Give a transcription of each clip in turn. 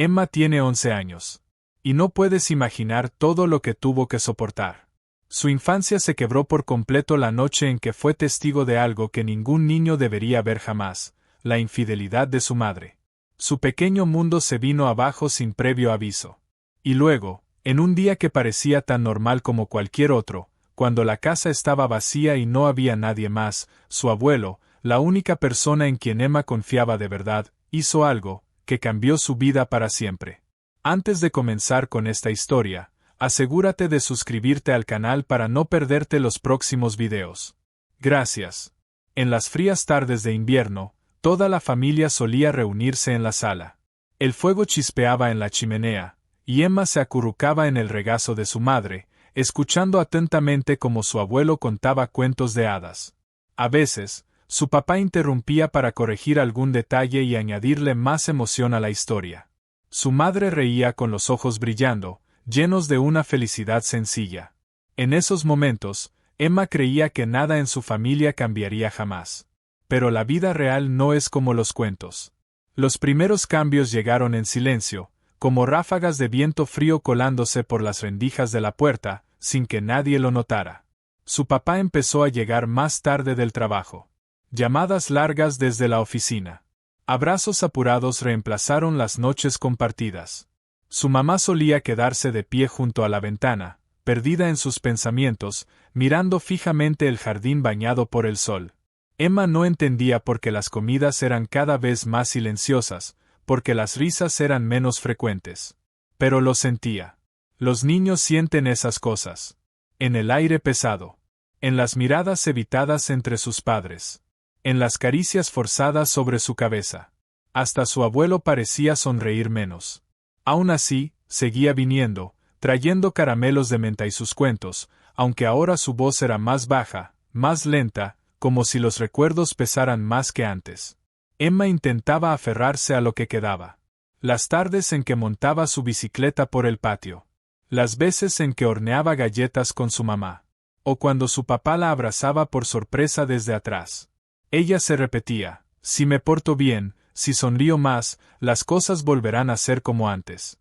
Emma tiene 11 años. Y no puedes imaginar todo lo que tuvo que soportar. Su infancia se quebró por completo la noche en que fue testigo de algo que ningún niño debería ver jamás, la infidelidad de su madre. Su pequeño mundo se vino abajo sin previo aviso. Y luego, en un día que parecía tan normal como cualquier otro, cuando la casa estaba vacía y no había nadie más, su abuelo, la única persona en quien Emma confiaba de verdad, hizo algo que cambió su vida para siempre. Antes de comenzar con esta historia, asegúrate de suscribirte al canal para no perderte los próximos videos. Gracias. En las frías tardes de invierno, toda la familia solía reunirse en la sala. El fuego chispeaba en la chimenea, y Emma se acurrucaba en el regazo de su madre, escuchando atentamente como su abuelo contaba cuentos de hadas. A veces, su papá interrumpía para corregir algún detalle y añadirle más emoción a la historia. Su madre reía con los ojos brillando, llenos de una felicidad sencilla. En esos momentos, Emma creía que nada en su familia cambiaría jamás. Pero la vida real no es como los cuentos. Los primeros cambios llegaron en silencio, como ráfagas de viento frío colándose por las rendijas de la puerta, sin que nadie lo notara. Su papá empezó a llegar más tarde del trabajo. Llamadas largas desde la oficina. Abrazos apurados reemplazaron las noches compartidas. Su mamá solía quedarse de pie junto a la ventana, perdida en sus pensamientos, mirando fijamente el jardín bañado por el sol. Emma no entendía por qué las comidas eran cada vez más silenciosas, porque las risas eran menos frecuentes. Pero lo sentía. Los niños sienten esas cosas. En el aire pesado. En las miradas evitadas entre sus padres. En las caricias forzadas sobre su cabeza. Hasta su abuelo parecía sonreír menos. Aún así, seguía viniendo, trayendo caramelos de menta y sus cuentos, aunque ahora su voz era más baja, más lenta, como si los recuerdos pesaran más que antes. Emma intentaba aferrarse a lo que quedaba. Las tardes en que montaba su bicicleta por el patio. Las veces en que horneaba galletas con su mamá. O cuando su papá la abrazaba por sorpresa desde atrás. Ella se repetía, si me porto bien, si sonrío más, las cosas volverán a ser como antes.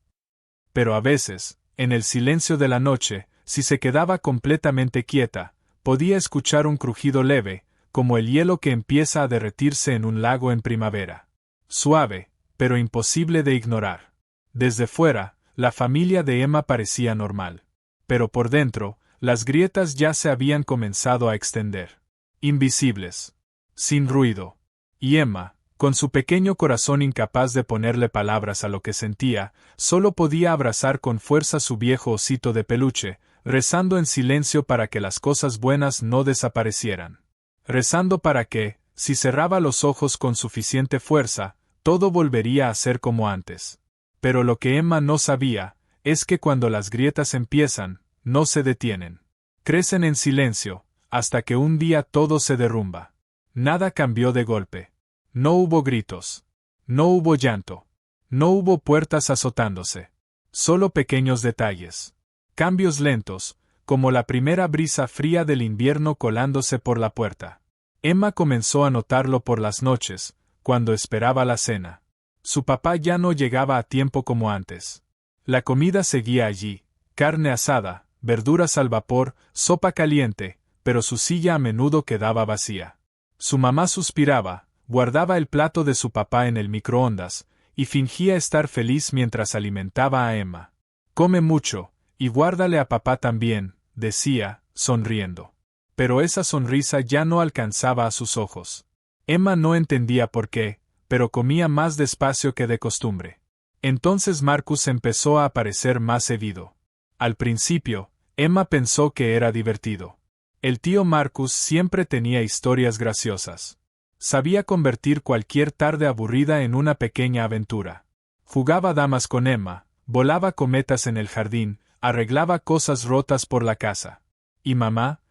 Pero a veces, en el silencio de la noche, si se quedaba completamente quieta, podía escuchar un crujido leve, como el hielo que empieza a derretirse en un lago en primavera. Suave, pero imposible de ignorar. Desde fuera, la familia de Emma parecía normal. Pero por dentro, las grietas ya se habían comenzado a extender. Invisibles. Sin ruido. Y Emma, con su pequeño corazón incapaz de ponerle palabras a lo que sentía, solo podía abrazar con fuerza su viejo osito de peluche, rezando en silencio para que las cosas buenas no desaparecieran. Rezando para que, si cerraba los ojos con suficiente fuerza, todo volvería a ser como antes. Pero lo que Emma no sabía, es que cuando las grietas empiezan, no se detienen. Crecen en silencio, hasta que un día todo se derrumba. Nada cambió de golpe. No hubo gritos. No hubo llanto. No hubo puertas azotándose. Solo pequeños detalles. Cambios lentos, como la primera brisa fría del invierno colándose por la puerta. Emma comenzó a notarlo por las noches, cuando esperaba la cena. Su papá ya no llegaba a tiempo como antes. La comida seguía allí, carne asada, verduras al vapor, sopa caliente, pero su silla a menudo quedaba vacía. Su mamá suspiraba, guardaba el plato de su papá en el microondas, y fingía estar feliz mientras alimentaba a Emma. Come mucho, y guárdale a papá también, decía, sonriendo. Pero esa sonrisa ya no alcanzaba a sus ojos. Emma no entendía por qué, pero comía más despacio que de costumbre. Entonces Marcus empezó a aparecer más seguido. Al principio, Emma pensó que era divertido. El tío Marcus siempre tenía historias graciosas. Sabía convertir cualquier tarde aburrida en una pequeña aventura. Jugaba damas con Emma, volaba cometas en el jardín, arreglaba cosas rotas por la casa. Y mamá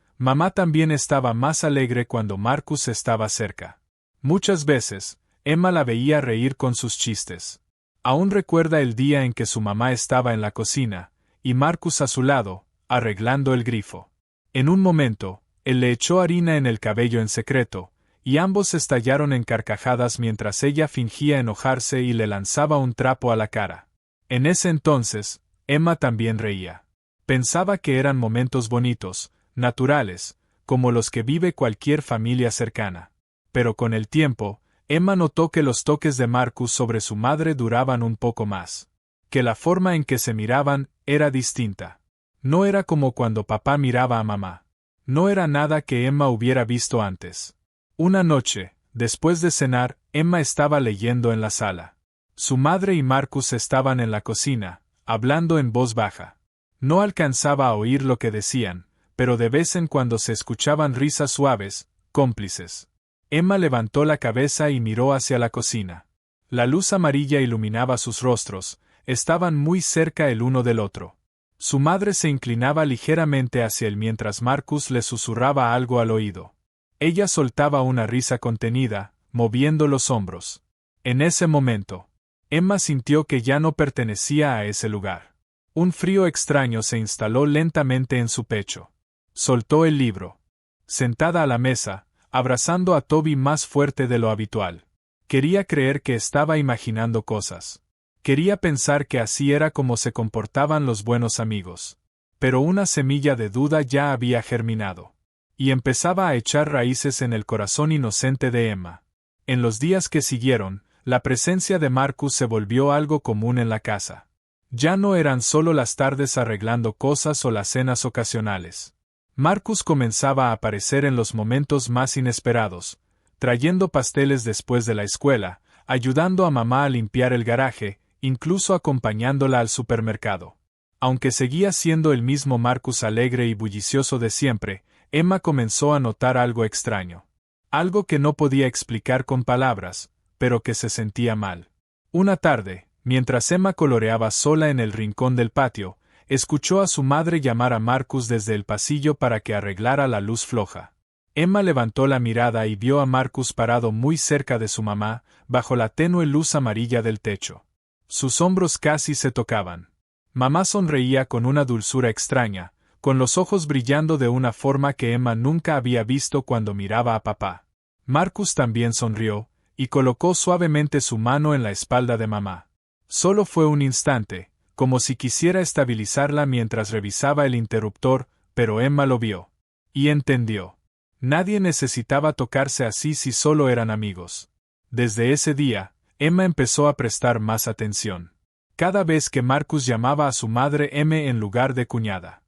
también estaba más alegre cuando Marcus estaba cerca. Muchas veces, Emma la veía reír con sus chistes. Aún recuerda el día en que su mamá estaba en la cocina, y Marcus a su lado, arreglando el grifo. En un momento, él le echó harina en el cabello en secreto, y ambos estallaron en carcajadas mientras ella fingía enojarse y le lanzaba un trapo a la cara. En ese entonces, Emma también reía. Pensaba que eran momentos bonitos, naturales, como los que vive cualquier familia cercana. Pero con el tiempo, Emma notó que los toques de Marcus sobre su madre duraban un poco más. Que la forma en que se miraban era distinta. No era como cuando papá miraba a mamá. No era nada que Emma hubiera visto antes. Una noche, después de cenar, Emma estaba leyendo en la sala. Su madre y Marcus estaban en la cocina, hablando en voz baja. No alcanzaba a oír lo que decían, pero de vez en cuando se escuchaban risas suaves, cómplices. Emma levantó la cabeza y miró hacia la cocina. La luz amarilla iluminaba sus rostros, estaban muy cerca el uno del otro. Su madre se inclinaba ligeramente hacia él mientras Marcus le susurraba algo al oído. Ella soltaba una risa contenida, moviendo los hombros. En ese momento, Emma sintió que ya no pertenecía a ese lugar. Un frío extraño se instaló lentamente en su pecho. Soltó el libro. Sentada a la mesa, abrazando a Toby más fuerte de lo habitual. Quería creer que estaba imaginando cosas. Quería pensar que así era como se comportaban los buenos amigos. Pero una semilla de duda ya había germinado. Y empezaba a echar raíces en el corazón inocente de Emma. En los días que siguieron, la presencia de Marcus se volvió algo común en la casa. Ya no eran solo las tardes arreglando cosas o las cenas ocasionales. Marcus comenzaba a aparecer en los momentos más inesperados, trayendo pasteles después de la escuela, ayudando a mamá a limpiar el garaje, incluso acompañándola al supermercado. Aunque seguía siendo el mismo Marcus alegre y bullicioso de siempre, Emma comenzó a notar algo extraño. Algo que no podía explicar con palabras, pero que se sentía mal. Una tarde, mientras Emma coloreaba sola en el rincón del patio, escuchó a su madre llamar a Marcus desde el pasillo para que arreglara la luz floja. Emma levantó la mirada y vio a Marcus parado muy cerca de su mamá, bajo la tenue luz amarilla del techo. Sus hombros casi se tocaban. Mamá sonreía con una dulzura extraña, con los ojos brillando de una forma que Emma nunca había visto cuando miraba a papá. Marcus también sonrió, y colocó suavemente su mano en la espalda de mamá. Solo fue un instante, como si quisiera estabilizarla mientras revisaba el interruptor, pero Emma lo vio. Y entendió. Nadie necesitaba tocarse así si solo eran amigos. Desde ese día, Emma empezó a prestar más atención. Cada vez que Marcus llamaba a su madre M en lugar de cuñada.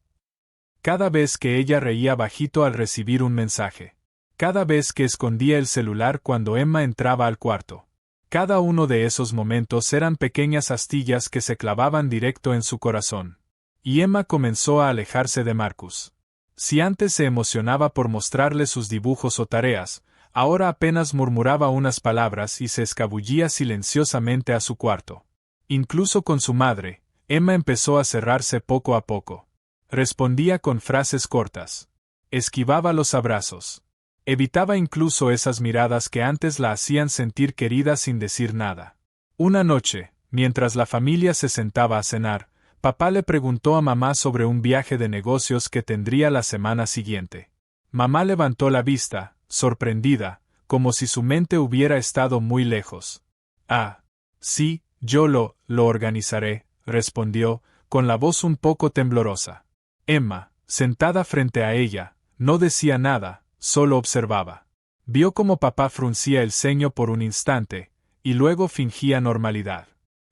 Cada vez que ella reía bajito al recibir un mensaje. Cada vez que escondía el celular cuando Emma entraba al cuarto. Cada uno de esos momentos eran pequeñas astillas que se clavaban directo en su corazón. Y Emma comenzó a alejarse de Marcus. Si antes se emocionaba por mostrarle sus dibujos o tareas, ahora apenas murmuraba unas palabras y se escabullía silenciosamente a su cuarto. Incluso con su madre, Emma empezó a cerrarse poco a poco. Respondía con frases cortas. Esquivaba los abrazos. Evitaba incluso esas miradas que antes la hacían sentir querida sin decir nada. Una noche, mientras la familia se sentaba a cenar, papá le preguntó a mamá sobre un viaje de negocios que tendría la semana siguiente. Mamá levantó la vista, sorprendida, como si su mente hubiera estado muy lejos. Ah, sí, yo lo organizaré, respondió, con la voz un poco temblorosa. Emma, sentada frente a ella, no decía nada, solo observaba. Vio cómo papá fruncía el ceño por un instante, y luego fingía normalidad.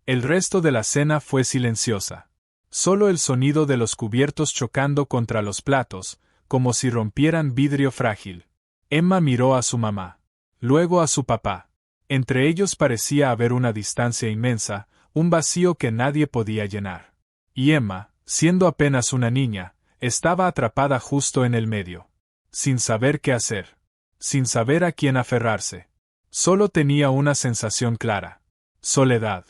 El resto de la cena fue silenciosa. Solo el sonido de los cubiertos chocando contra los platos, como si rompieran vidrio frágil. Emma miró a su mamá. Luego a su papá. Entre ellos parecía haber una distancia inmensa, un vacío que nadie podía llenar. Y Emma, siendo apenas una niña, estaba atrapada justo en el medio. Sin saber qué hacer. Sin saber a quién aferrarse. Solo tenía una sensación clara. Soledad.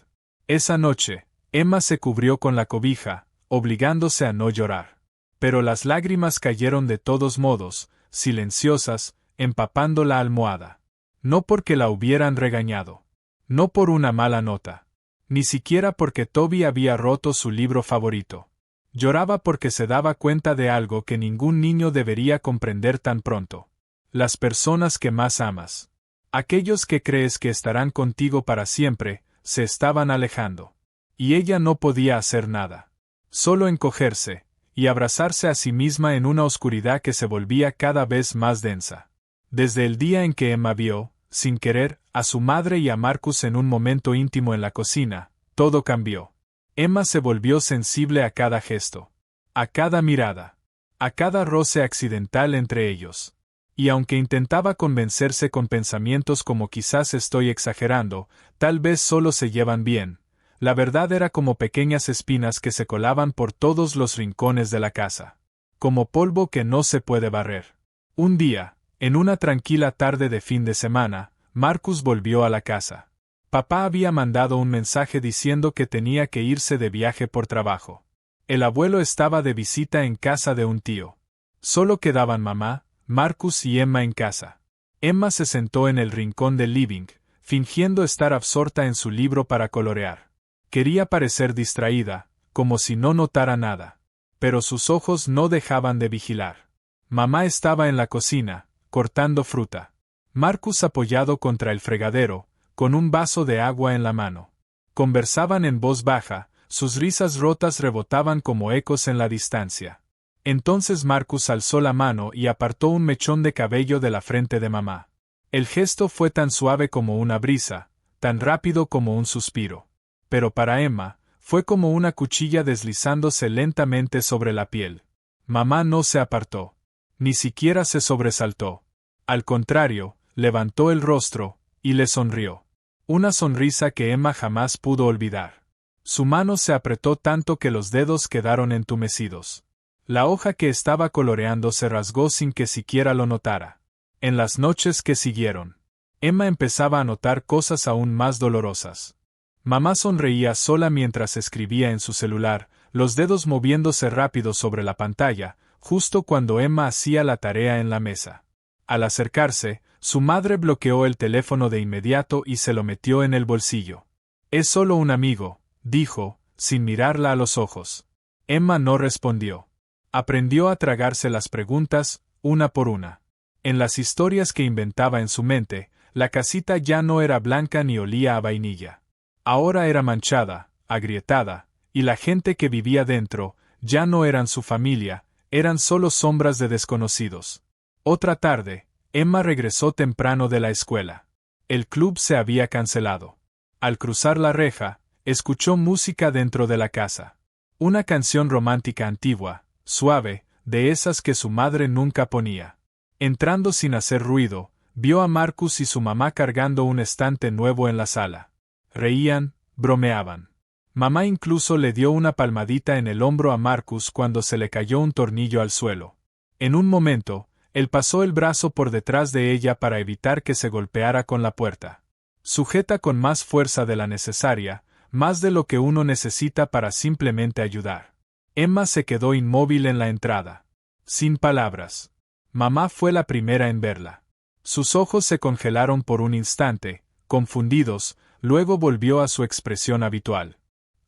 Esa noche, Emma se cubrió con la cobija, obligándose a no llorar. Pero las lágrimas cayeron de todos modos, silenciosas, empapando la almohada. No porque la hubieran regañado. No por una mala nota. Ni siquiera porque Toby había roto su libro favorito. Lloraba porque se daba cuenta de algo que ningún niño debería comprender tan pronto. Las personas que más amas. Aquellos que crees que estarán contigo para siempre, se estaban alejando. y ella no podía hacer nada. Solo encogerse, y abrazarse a sí misma en una oscuridad que se volvía cada vez más densa. Desde el día en que Emma vio, sin querer, a su madre y a Marcus en un momento íntimo en la cocina, todo cambió. Emma se volvió sensible a cada gesto, a cada mirada, a cada roce accidental entre ellos. Y aunque intentaba convencerse con pensamientos como quizás estoy exagerando, tal vez solo se llevan bien, la verdad era como pequeñas espinas que se colaban por todos los rincones de la casa. Como polvo que no se puede barrer. Un día, en una tranquila tarde de fin de semana, Marcus volvió a la casa. Papá había mandado un mensaje diciendo que tenía que irse de viaje por trabajo. El abuelo estaba de visita en casa de un tío. Solo quedaban mamá, Marcus y Emma en casa. Emma se sentó en el rincón del living, fingiendo estar absorta en su libro para colorear. Quería parecer distraída, como si no notara nada. Pero sus ojos no dejaban de vigilar. Mamá estaba en la cocina, cortando fruta. Marcus apoyado contra el fregadero, con un vaso de agua en la mano. Conversaban en voz baja, sus risas rotas rebotaban como ecos en la distancia. Entonces Marcus alzó la mano y apartó un mechón de cabello de la frente de mamá. El gesto fue tan suave como una brisa, tan rápido como un suspiro. Pero para Emma, fue como una cuchilla deslizándose lentamente sobre la piel. Mamá no se apartó. Ni siquiera se sobresaltó. Al contrario, levantó el rostro, y le sonrió. Una sonrisa que Emma jamás pudo olvidar. Su mano se apretó tanto que los dedos quedaron entumecidos. La hoja que estaba coloreando se rasgó sin que siquiera lo notara. En las noches que siguieron, Emma empezaba a notar cosas aún más dolorosas. Mamá sonreía sola mientras escribía en su celular, los dedos moviéndose rápido sobre la pantalla, justo cuando Emma hacía la tarea en la mesa. Al acercarse, su madre bloqueó el teléfono de inmediato y se lo metió en el bolsillo. «Es solo un amigo», dijo, sin mirarla a los ojos. Emma no respondió. Aprendió a tragarse las preguntas, una por una. En las historias que inventaba en su mente, la casita ya no era blanca ni olía a vainilla. Ahora era manchada, agrietada, y la gente que vivía dentro, ya no eran su familia, eran solo sombras de desconocidos. Otra tarde, Emma regresó temprano de la escuela. El club se había cancelado. Al cruzar la reja, escuchó música dentro de la casa. Una canción romántica antigua, suave, de esas que su madre nunca ponía. Entrando sin hacer ruido, vio a Marcus y su mamá cargando un estante nuevo en la sala. Reían, bromeaban. Mamá incluso le dio una palmadita en el hombro a Marcus cuando se le cayó un tornillo al suelo. En un momento, él pasó el brazo por detrás de ella para evitar que se golpeara con la puerta. Sujeta con más fuerza de la necesaria, más de lo que uno necesita para simplemente ayudar. Emma se quedó inmóvil en la entrada. Sin palabras. Mamá fue la primera en verla. Sus ojos se congelaron por un instante, confundidos, luego volvió a su expresión habitual.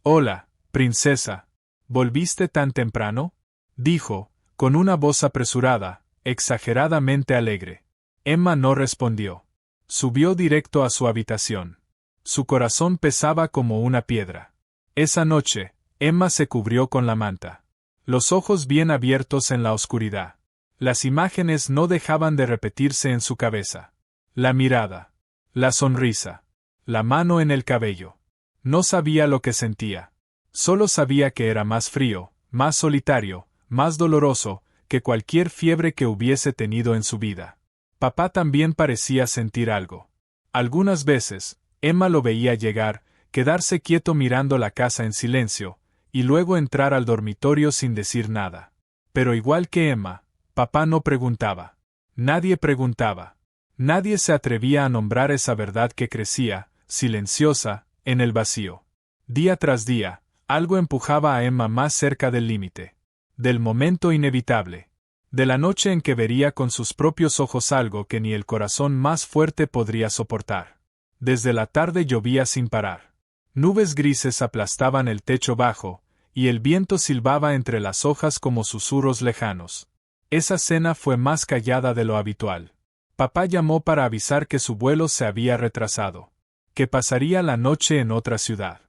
«Hola, princesa. ¿Volviste tan temprano?», dijo, con una voz apresurada, exageradamente alegre. Emma no respondió. Subió directo a su habitación. Su corazón pesaba como una piedra. Esa noche, Emma se cubrió con la manta. Los ojos bien abiertos en la oscuridad. Las imágenes no dejaban de repetirse en su cabeza. La mirada. La sonrisa. La mano en el cabello. No sabía lo que sentía. Solo sabía que era más frío, más solitario, más doloroso, que cualquier fiebre que hubiese tenido en su vida. Papá también parecía sentir algo. Algunas veces, Emma lo veía llegar, quedarse quieto mirando la casa en silencio, y luego entrar al dormitorio sin decir nada. Pero igual que Emma, papá no preguntaba. Nadie preguntaba. Nadie se atrevía a nombrar esa verdad que crecía, silenciosa, en el vacío. Día tras día, algo empujaba a Emma más cerca del límite. Del momento inevitable. De la noche en que vería con sus propios ojos algo que ni el corazón más fuerte podría soportar. Desde la tarde llovía sin parar. Nubes grises aplastaban el techo bajo, y el viento silbaba entre las hojas como susurros lejanos. Esa cena fue más callada de lo habitual. Papá llamó para avisar que su vuelo se había retrasado. Que pasaría la noche en otra ciudad.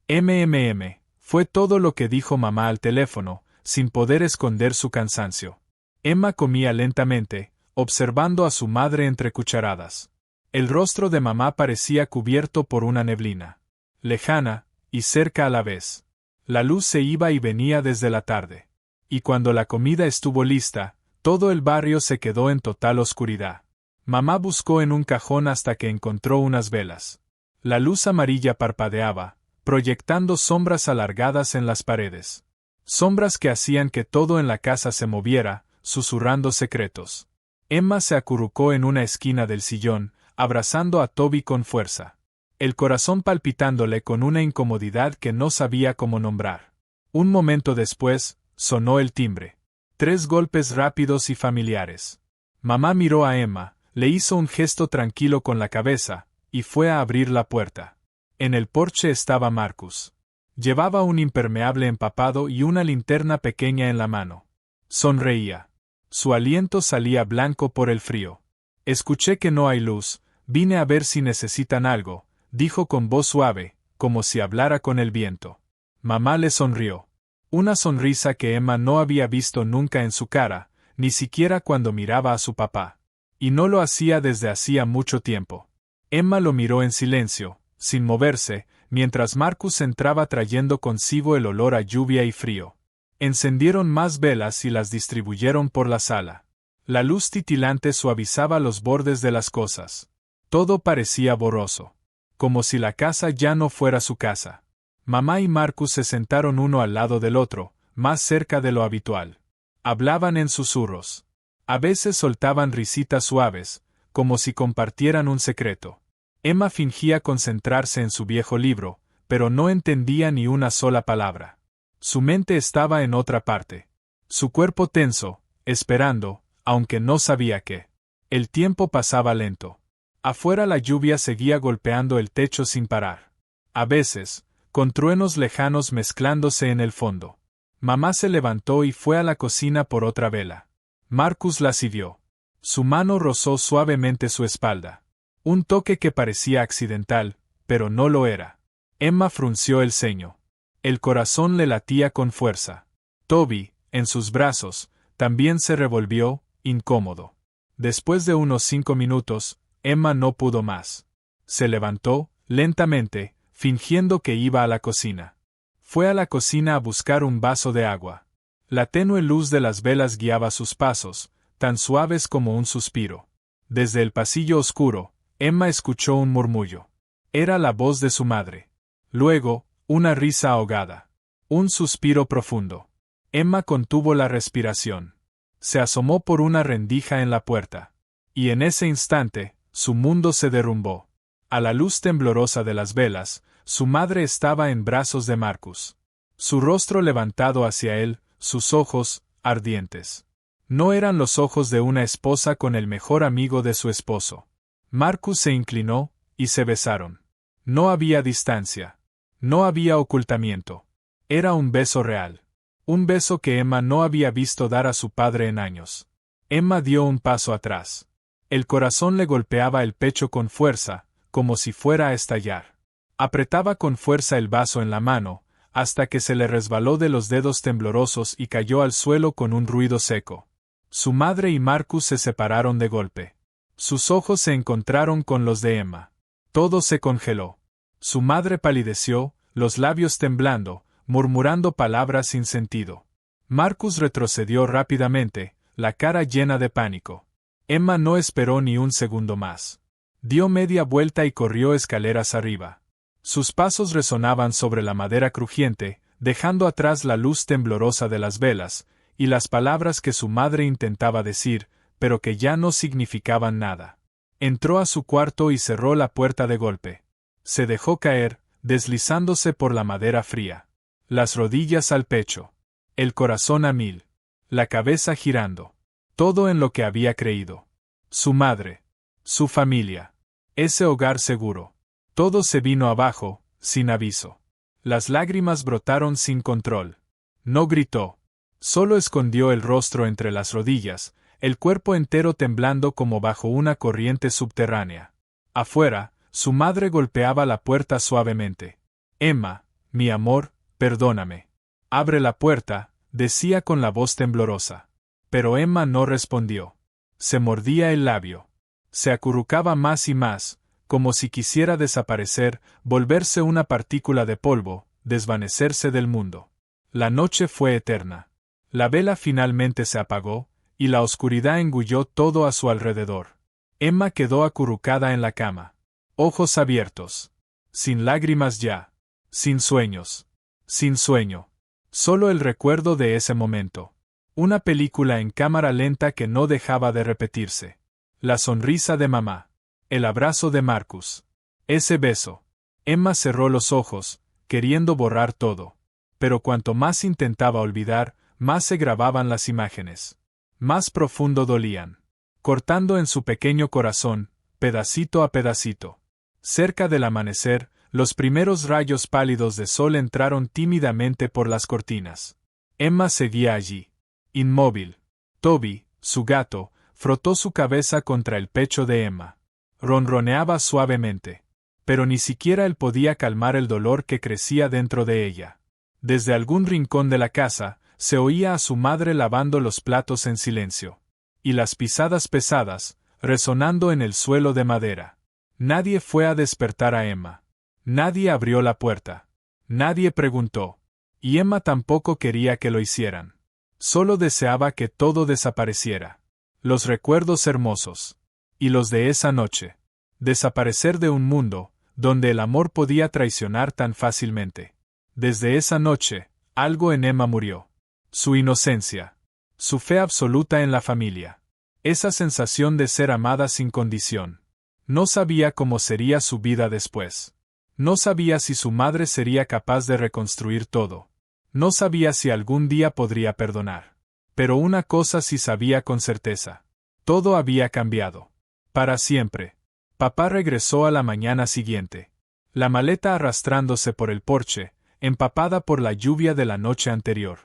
Fue todo lo que dijo mamá al teléfono, sin poder esconder su cansancio. Emma comía lentamente, observando a su madre entre cucharadas. El rostro de mamá parecía cubierto por una neblina. Lejana, y cerca a la vez. La luz se iba y venía desde la tarde. Y cuando la comida estuvo lista, todo el barrio se quedó en total oscuridad. Mamá buscó en un cajón hasta que encontró unas velas. La luz amarilla parpadeaba, proyectando sombras alargadas en las paredes. Sombras que hacían que todo en la casa se moviera, susurrando secretos. Emma se acurrucó en una esquina del sillón, abrazando a Toby con fuerza. El corazón palpitándole con una incomodidad que no sabía cómo nombrar. Un momento después, sonó el timbre. 3 golpes rápidos y familiares. Mamá miró a Emma, le hizo un gesto tranquilo con la cabeza, y fue a abrir la puerta. En el porche estaba Marcus. Llevaba un impermeable empapado y una linterna pequeña en la mano. Sonreía. Su aliento salía blanco por el frío. Escuché que no hay luz, vine a ver si necesitan algo, dijo con voz suave, como si hablara con el viento. Mamá le sonrió. Una sonrisa que Emma no había visto nunca en su cara, ni siquiera cuando miraba a su papá. Y no lo hacía desde hacía mucho tiempo. Emma lo miró en silencio, sin moverse, mientras Marcus entraba trayendo consigo el olor a lluvia y frío. Encendieron más velas y las distribuyeron por la sala. La luz titilante suavizaba los bordes de las cosas. Todo parecía borroso. Como si la casa ya no fuera su casa. Mamá y Marcus se sentaron uno al lado del otro, más cerca de lo habitual. Hablaban en susurros. A veces soltaban risitas suaves, como si compartieran un secreto. Emma fingía concentrarse en su viejo libro, pero no entendía ni una sola palabra. Su mente estaba en otra parte. Su cuerpo tenso, esperando, aunque no sabía qué. El tiempo pasaba lento. Afuera la lluvia seguía golpeando el techo sin parar. A veces, con truenos lejanos mezclándose en el fondo. Mamá se levantó y fue a la cocina por otra vela. Marcus la siguió. Su mano rozó suavemente su espalda. Un toque que parecía accidental, pero no lo era. Emma frunció el ceño. El corazón le latía con fuerza. Toby, en sus brazos, también se revolvió, incómodo. Después de unos 5 minutos, Emma no pudo más. Se levantó, lentamente, fingiendo que iba a la cocina. Fue a la cocina a buscar un vaso de agua. La tenue luz de las velas guiaba sus pasos, tan suaves como un suspiro. Desde el pasillo oscuro, Emma escuchó un murmullo. Era la voz de su madre. Luego, una risa ahogada. Un suspiro profundo. Emma contuvo la respiración. Se asomó por una rendija en la puerta. Y en ese instante, su mundo se derrumbó. A la luz temblorosa de las velas, su madre estaba en brazos de Marcus. Su rostro levantado hacia él, sus ojos, ardientes. No eran los ojos de una esposa con el mejor amigo de su esposo. Marcus se inclinó, y se besaron. No había distancia. No había ocultamiento. Era un beso real. Un beso que Emma no había visto dar a su padre en años. Emma dio un paso atrás. El corazón le golpeaba el pecho con fuerza, como si fuera a estallar. Apretaba con fuerza el vaso en la mano, hasta que se le resbaló de los dedos temblorosos y cayó al suelo con un ruido seco. Su madre y Marcus se separaron de golpe. Sus ojos se encontraron con los de Emma. Todo se congeló. Su madre palideció, los labios temblando, murmurando palabras sin sentido. Marcus retrocedió rápidamente, la cara llena de pánico. Emma no esperó ni un segundo más. Dio media vuelta y corrió escaleras arriba. Sus pasos resonaban sobre la madera crujiente, dejando atrás la luz temblorosa de las velas, y las palabras que su madre intentaba decir, pero que ya no significaban nada. Entró a su cuarto y cerró la puerta de golpe. Se dejó caer, deslizándose por la madera fría. Las rodillas al pecho. El corazón a mil. La cabeza girando. Todo en lo que había creído. Su madre. Su familia. Ese hogar seguro. Todo se vino abajo, sin aviso. Las lágrimas brotaron sin control. No gritó. Solo escondió el rostro entre las rodillas, el cuerpo entero temblando como bajo una corriente subterránea. Afuera, su madre golpeaba la puerta suavemente. Emma, Mi amor, perdóname. Abre la puerta, decía con la voz temblorosa. Pero Emma no respondió. Se mordía el labio. Se acurrucaba más y más, como si quisiera desaparecer, volverse una partícula de polvo, desvanecerse del mundo. La noche fue eterna. La vela finalmente se apagó, y la oscuridad engulló todo a su alrededor. Emma quedó acurrucada en la cama. Ojos abiertos. Sin lágrimas ya. Sin sueños. Sin sueño. Solo el recuerdo de ese momento. Una película en cámara lenta que no dejaba de repetirse. La sonrisa de mamá. El abrazo de Marcus. Ese beso. Emma cerró los ojos, queriendo borrar todo. Pero cuanto más intentaba olvidar, más se grababan las imágenes. Más profundo dolían. Cortando en su pequeño corazón, pedacito a pedacito. Cerca del amanecer, los primeros rayos pálidos de sol entraron tímidamente por las cortinas. Emma seguía allí. Inmóvil. Toby, su gato, frotó su cabeza contra el pecho de Emma. Ronroneaba suavemente. Pero ni siquiera él podía calmar el dolor que crecía dentro de ella. Desde algún rincón de la casa, se oía a su madre lavando los platos en silencio. Y las pisadas pesadas, resonando en el suelo de madera. Nadie fue a despertar a Emma. Nadie abrió la puerta. Nadie preguntó. Y Emma tampoco quería que lo hicieran. Solo deseaba que todo desapareciera. Los recuerdos hermosos. Y los de esa noche. Desaparecer de un mundo, donde el amor podía traicionar tan fácilmente. Desde esa noche, algo en Emma murió. Su inocencia. Su fe absoluta en la familia. Esa sensación de ser amada sin condición. No sabía cómo sería su vida después. No sabía si su madre sería capaz de reconstruir todo. No sabía si algún día podría perdonar. Pero una cosa sí sabía con certeza. Todo había cambiado. Para siempre. Papá regresó a la mañana siguiente. La maleta arrastrándose por el porche, empapada por la lluvia de la noche anterior.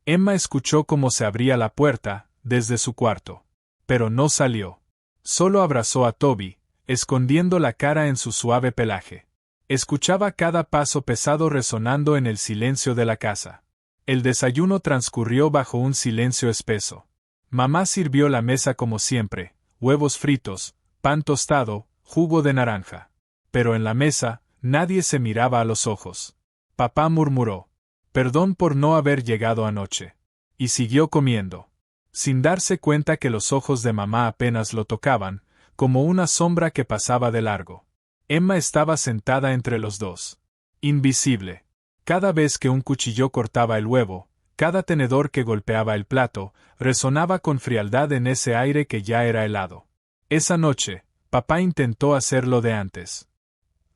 Emma escuchó cómo se abría la puerta, desde su cuarto. Pero no salió. Solo abrazó a Toby, escondiendo la cara en su suave pelaje. Escuchaba cada paso pesado resonando en el silencio de la casa. El desayuno transcurrió bajo un silencio espeso. Mamá sirvió la mesa como siempre, huevos fritos, pan tostado, jugo de naranja. Pero en la mesa, nadie se miraba a los ojos. Papá murmuró: «Perdón por no haber llegado anoche». Y siguió comiendo. Sin darse cuenta que los ojos de mamá apenas lo tocaban, como una sombra que pasaba de largo. Emma estaba sentada entre los dos. Invisible. Cada vez que un cuchillo cortaba el huevo, cada tenedor que golpeaba el plato, resonaba con frialdad en ese aire que ya era helado. Esa noche, papá intentó hacer lo de antes.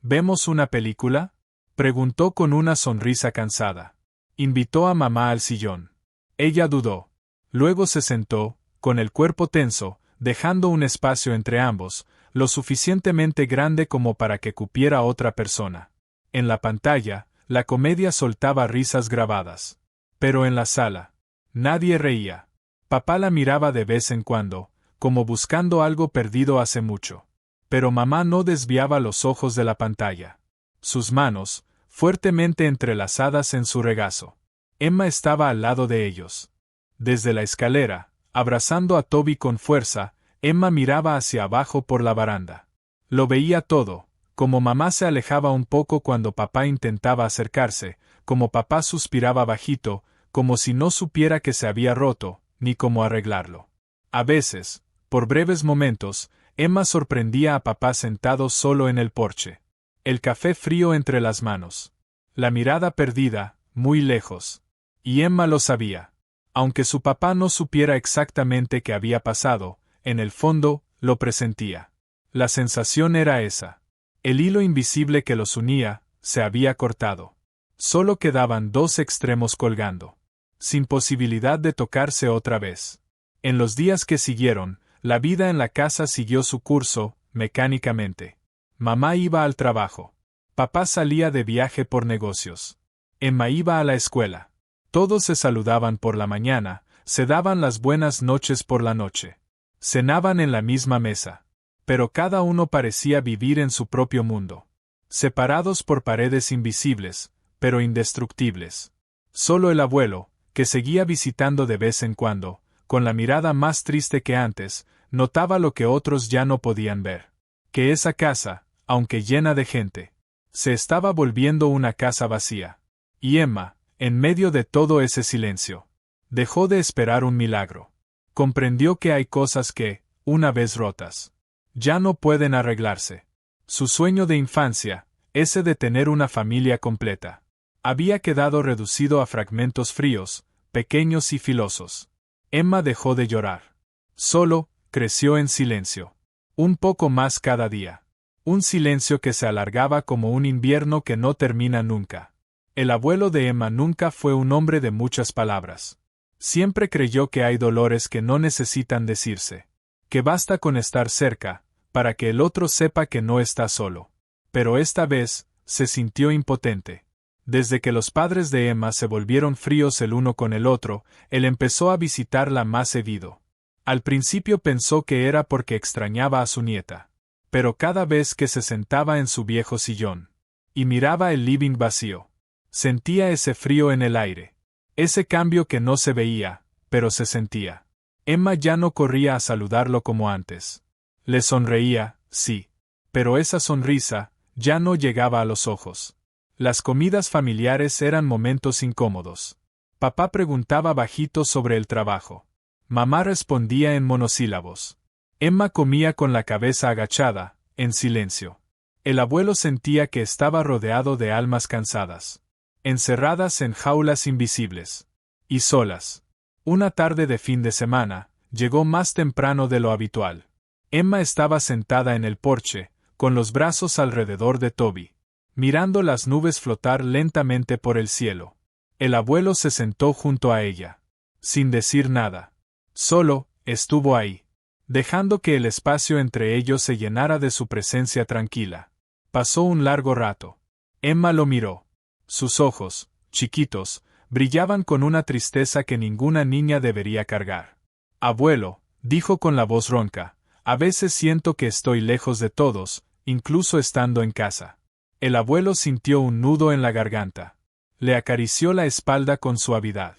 ¿Vemos una película?, preguntó con una sonrisa cansada. Invitó a mamá al sillón. Ella dudó. Luego se sentó, con el cuerpo tenso, dejando un espacio entre ambos, lo suficientemente grande como para que cupiera otra persona. En la pantalla, la comedia soltaba risas grabadas. Pero en la sala, nadie reía. Papá la miraba de vez en cuando, como buscando algo perdido hace mucho. Pero mamá no desviaba los ojos de la pantalla. Sus manos, fuertemente entrelazadas en su regazo. Emma estaba al lado de ellos. Desde la escalera, abrazando a Toby con fuerza, Emma miraba hacia abajo por la baranda. Lo veía todo, como mamá se alejaba un poco cuando papá intentaba acercarse, como papá suspiraba bajito, como si no supiera que se había roto, ni cómo arreglarlo. A veces, por breves momentos, Emma sorprendía a papá sentado solo en el porche. El café frío entre las manos. La mirada perdida, muy lejos. Y Emma lo sabía. Aunque su papá no supiera exactamente qué había pasado, en el fondo, lo presentía. La sensación era esa. El hilo invisible que los unía, se había cortado. Solo quedaban dos extremos colgando. Sin posibilidad de tocarse otra vez. En los días que siguieron, la vida en la casa siguió su curso, mecánicamente. Mamá iba al trabajo. Papá salía de viaje por negocios. Emma iba a la escuela. Todos se saludaban por la mañana, se daban las buenas noches por la noche. Cenaban en la misma mesa. Pero cada uno parecía vivir en su propio mundo. Separados por paredes invisibles, pero indestructibles. Solo el abuelo, que seguía visitando de vez en cuando, con la mirada más triste que antes, notaba lo que otros ya no podían ver. Que esa casa, aunque llena de gente, se estaba volviendo una casa vacía. Y Emma, en medio de todo ese silencio, dejó de esperar un milagro. Comprendió que hay cosas que, una vez rotas, ya no pueden arreglarse. Su sueño de infancia, ese de tener una familia completa, había quedado reducido a fragmentos fríos, pequeños y filosos. Emma dejó de llorar. Solo, creció en silencio. Un poco más cada día. Un silencio que se alargaba como un invierno que no termina nunca. El abuelo de Emma nunca fue un hombre de muchas palabras. Siempre creyó que hay dolores que no necesitan decirse. Que basta con estar cerca, para que el otro sepa que no está solo. Pero esta vez, se sintió impotente. Desde que los padres de Emma se volvieron fríos el uno con el otro, él empezó a visitarla más seguido. Al principio pensó que era porque extrañaba a su nieta. Pero cada vez que se sentaba en su viejo sillón y miraba el living vacío, sentía ese frío en el aire. Ese cambio que no se veía, pero se sentía. Emma ya no corría a saludarlo como antes. Le sonreía, sí. Pero esa sonrisa ya no llegaba a los ojos. Las comidas familiares eran momentos incómodos. Papá preguntaba bajito sobre el trabajo. Mamá respondía en monosílabos. Emma comía con la cabeza agachada, en silencio. El abuelo sentía que estaba rodeado de almas cansadas, encerradas en jaulas invisibles. Y solas. Una tarde de fin de semana, llegó más temprano de lo habitual. Emma estaba sentada en el porche, con los brazos alrededor de Toby, mirando las nubes flotar lentamente por el cielo. El abuelo se sentó junto a ella, sin decir nada. Solo, estuvo ahí, dejando que el espacio entre ellos se llenara de su presencia tranquila. Pasó un largo rato. Emma lo miró. Sus ojos, chiquitos, brillaban con una tristeza que ninguna niña debería cargar. Abuelo, dijo con la voz ronca, a veces siento que estoy lejos de todos, incluso estando en casa. El abuelo sintió un nudo en la garganta. Le acarició la espalda con suavidad.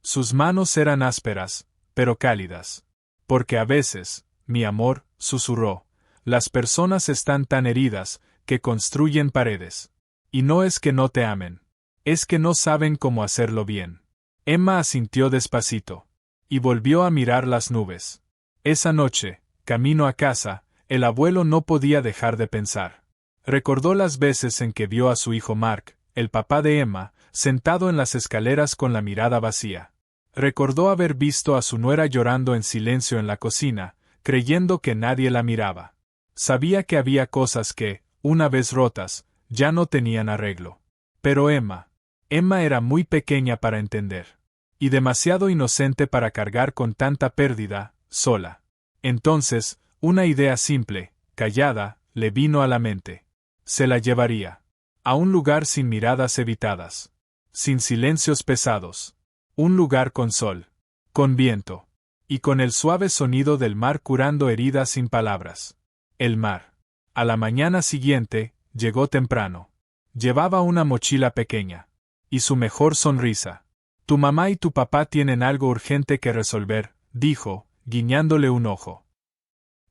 Sus manos eran ásperas, pero cálidas. Porque a veces, mi amor, susurró, las personas están tan heridas, que construyen paredes. Y no es que no te amen. Es que no saben cómo hacerlo bien. Emma asintió despacito. Y volvió a mirar las nubes. Esa noche, camino a casa, el abuelo no podía dejar de pensar. Recordó las veces en que vio a su hijo Mark, el papá de Emma, sentado en las escaleras con la mirada vacía. Recordó haber visto a su nuera llorando en silencio en la cocina, creyendo que nadie la miraba. Sabía que había cosas que, una vez rotas, ya no tenían arreglo. Pero Emma era muy pequeña para entender. Y demasiado inocente para cargar con tanta pérdida, sola. Entonces, una idea simple, callada, le vino a la mente. Se la llevaría. A un lugar sin miradas evitadas. Sin silencios pesados. Un lugar con sol. Con viento. Y con el suave sonido del mar curando heridas sin palabras. El mar. A la mañana siguiente, llegó temprano. Llevaba una mochila pequeña. Y su mejor sonrisa. Tu mamá y tu papá tienen algo urgente que resolver, dijo, guiñándole un ojo.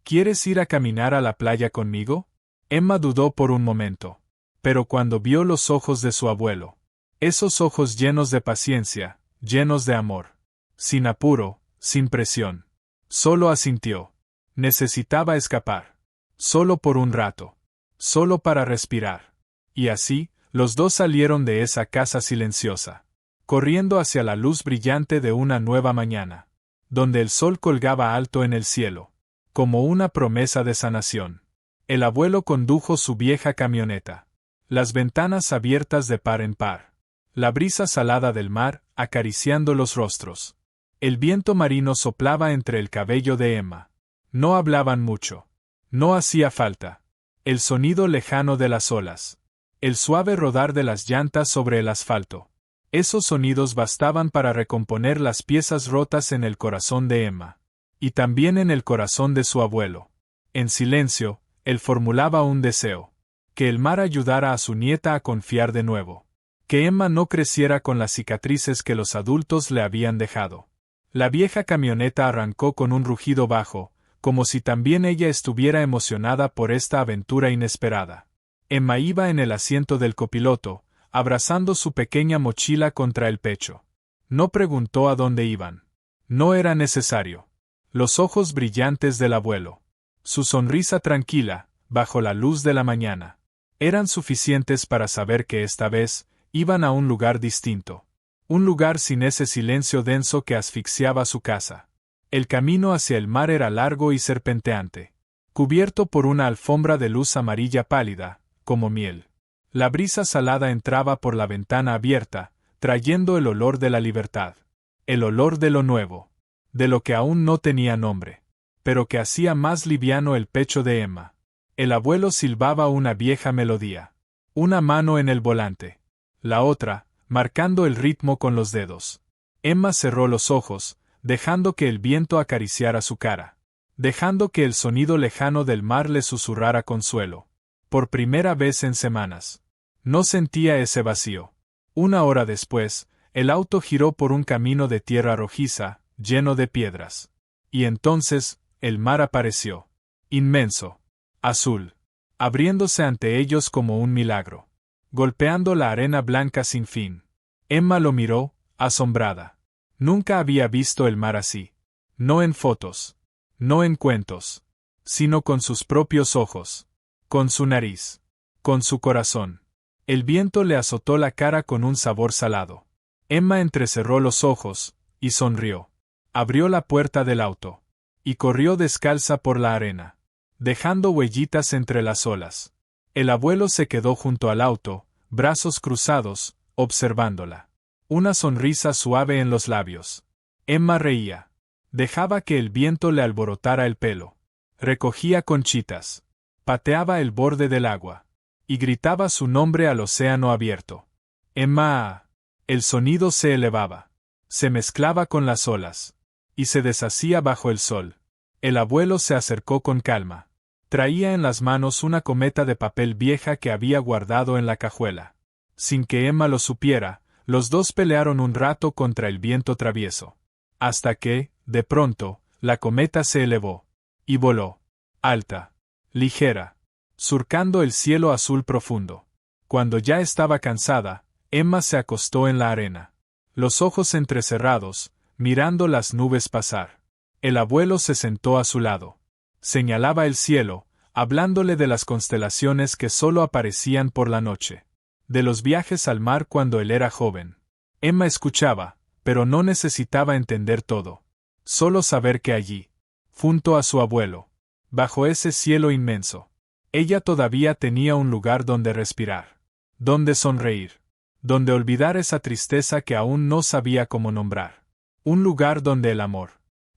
¿Quieres ir a caminar a la playa conmigo? Emma dudó por un momento. Pero cuando vio los ojos de su abuelo, esos ojos llenos de paciencia, llenos de amor, sin apuro, sin presión, solo asintió. Necesitaba escapar. Solo por un rato. Solo para respirar. Y así, los dos salieron de esa casa silenciosa, corriendo hacia la luz brillante de una nueva mañana, donde el sol colgaba alto en el cielo, como una promesa de sanación. El abuelo condujo su vieja camioneta, las ventanas abiertas de par en par, la brisa salada del mar acariciando los rostros. El viento marino soplaba entre el cabello de Emma. No hablaban mucho. No hacía falta. El sonido lejano de las olas. El suave rodar de las llantas sobre el asfalto. Esos sonidos bastaban para recomponer las piezas rotas en el corazón de Emma. Y también en el corazón de su abuelo. En silencio, él formulaba un deseo. Que el mar ayudara a su nieta a confiar de nuevo. Que Emma no creciera con las cicatrices que los adultos le habían dejado. La vieja camioneta arrancó con un rugido bajo, como si también ella estuviera emocionada por esta aventura inesperada. Emma iba en el asiento del copiloto, abrazando su pequeña mochila contra el pecho. No preguntó a dónde iban. No era necesario. Los ojos brillantes del abuelo, su sonrisa tranquila, bajo la luz de la mañana, eran suficientes para saber que esta vez iban a un lugar distinto. Un lugar sin ese silencio denso que asfixiaba su casa. El camino hacia el mar era largo y serpenteante, cubierto por una alfombra de luz amarilla pálida, como miel. La brisa salada entraba por la ventana abierta, trayendo el olor de la libertad. El olor de lo nuevo, de lo que aún no tenía nombre, pero que hacía más liviano el pecho de Emma. El abuelo silbaba una vieja melodía. Una mano en el volante. La otra, marcando el ritmo con los dedos. Emma cerró los ojos, dejando que el viento acariciara su cara. Dejando que el sonido lejano del mar le susurrara consuelo. Por primera vez en semanas. No sentía ese vacío. Una hora después, el auto giró por un camino de tierra rojiza, lleno de piedras. Y entonces, el mar apareció. Inmenso. Azul. Abriéndose ante ellos como un milagro. Golpeando la arena blanca sin fin. Emma lo miró, asombrada. Nunca había visto el mar así. No en fotos. No en cuentos. Sino con sus propios ojos. Con su nariz. Con su corazón. El viento le azotó la cara con un sabor salado. Emma entrecerró los ojos, y sonrió. Abrió la puerta del auto. Y corrió descalza por la arena, dejando huellitas entre las olas. El abuelo se quedó junto al auto, brazos cruzados, observándola. Una sonrisa suave en los labios. Emma reía. Dejaba que el viento le alborotara el pelo. Recogía conchitas. Pateaba el borde del agua. Y gritaba su nombre al océano abierto. Emma. El sonido se elevaba. Se mezclaba con las olas. Y se deshacía bajo el sol. El abuelo se acercó con calma. Traía en las manos una cometa de papel vieja que había guardado en la cajuela. Sin que Emma lo supiera, los dos pelearon un rato contra el viento travieso. Hasta que, de pronto, la cometa se elevó. Y voló. Alta. Ligera. Surcando el cielo azul profundo. Cuando ya estaba cansada, Emma se acostó en la arena. Los ojos entrecerrados, mirando las nubes pasar. El abuelo se sentó a su lado. Señalaba el cielo, hablándole de las constelaciones que solo aparecían por la noche. De los viajes al mar cuando él era joven. Emma escuchaba, pero no necesitaba entender todo. Solo saber que allí, junto a su abuelo, bajo ese cielo inmenso, ella todavía tenía un lugar donde respirar, donde sonreír, donde olvidar esa tristeza que aún no sabía cómo nombrar. Un lugar donde el amor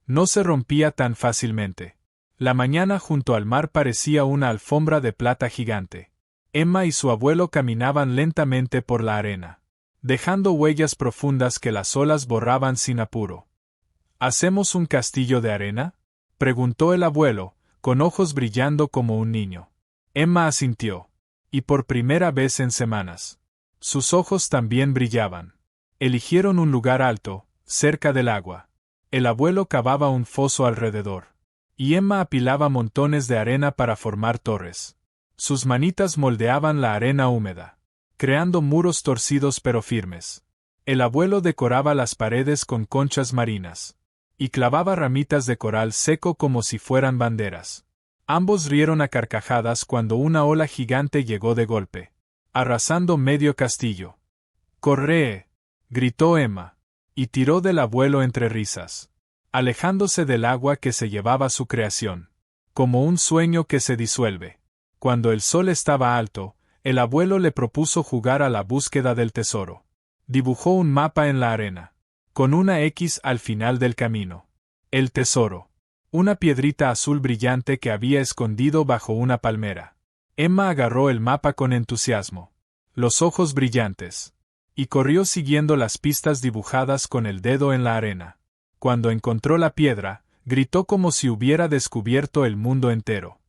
no se rompía tan fácilmente. La mañana junto al mar parecía una alfombra de plata gigante. Emma y su abuelo caminaban lentamente por la arena, dejando huellas profundas que las olas borraban sin apuro. ¿Hacemos un castillo de arena?, preguntó el abuelo, con ojos brillando como un niño. Emma asintió. Y por primera vez en semanas. Sus ojos también brillaban. Eligieron un lugar alto, cerca del agua. El abuelo cavaba un foso alrededor. Y Emma apilaba montones de arena para formar torres. Sus manitas moldeaban la arena húmeda, creando muros torcidos pero firmes. El abuelo decoraba las paredes con conchas marinas. Y clavaba ramitas de coral seco como si fueran banderas. Ambos rieron a carcajadas cuando una ola gigante llegó de golpe, arrasando medio castillo. ¡Corre!, gritó Emma, y tiró del abuelo entre risas, alejándose del agua que se llevaba su creación, como un sueño que se disuelve. Cuando el sol estaba alto, el abuelo le propuso jugar a la búsqueda del tesoro. Dibujó un mapa en la arena, con una X al final del camino. El tesoro. Una piedrita azul brillante que había escondido bajo una palmera. Emma agarró el mapa con entusiasmo, los ojos brillantes, y corrió siguiendo las pistas dibujadas con el dedo en la arena. Cuando encontró la piedra, gritó como si hubiera descubierto el mundo entero.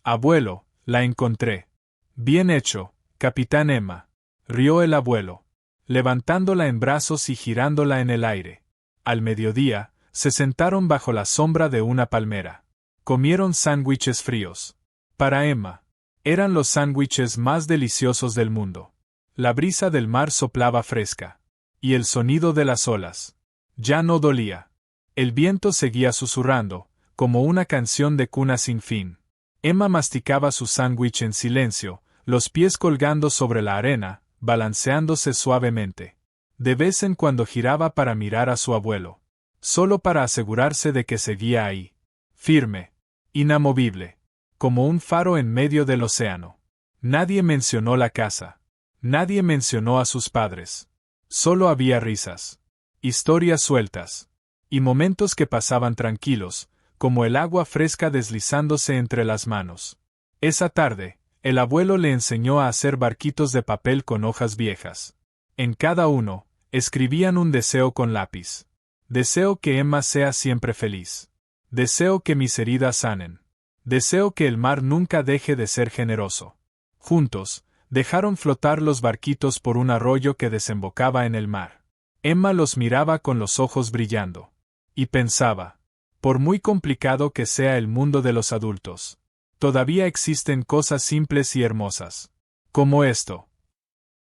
«Abuelo, la encontré». «Bien hecho, Capitán Emma», rió el abuelo. levantándola en brazos y girándola en el aire. Al mediodía, se sentaron bajo la sombra de una palmera. Comieron sándwiches fríos. Para Emma, eran los sándwiches más deliciosos del mundo. La brisa del mar soplaba fresca. Y el sonido de las olas ya no dolía. El viento seguía susurrando, como una canción de cuna sin fin. Emma masticaba su sándwich en silencio, los pies colgando sobre la arena, balanceándose suavemente. De vez en cuando giraba para mirar a su abuelo, solo para asegurarse de que seguía ahí, firme, inamovible, como un faro en medio del océano. Nadie mencionó la casa. Nadie mencionó a sus padres. Solo había risas, historias sueltas, y momentos que pasaban tranquilos, como el agua fresca deslizándose entre las manos. Esa tarde, el abuelo le enseñó a hacer barquitos de papel con hojas viejas. En cada uno, escribían un deseo con lápiz. Deseo que Emma sea siempre feliz. Deseo que mis heridas sanen. Deseo que el mar nunca deje de ser generoso. Juntos, dejaron flotar los barquitos por un arroyo que desembocaba en el mar. Emma los miraba con los ojos brillando. Y pensaba, por muy complicado que sea el mundo de los adultos, todavía existen cosas simples y hermosas. Como esto.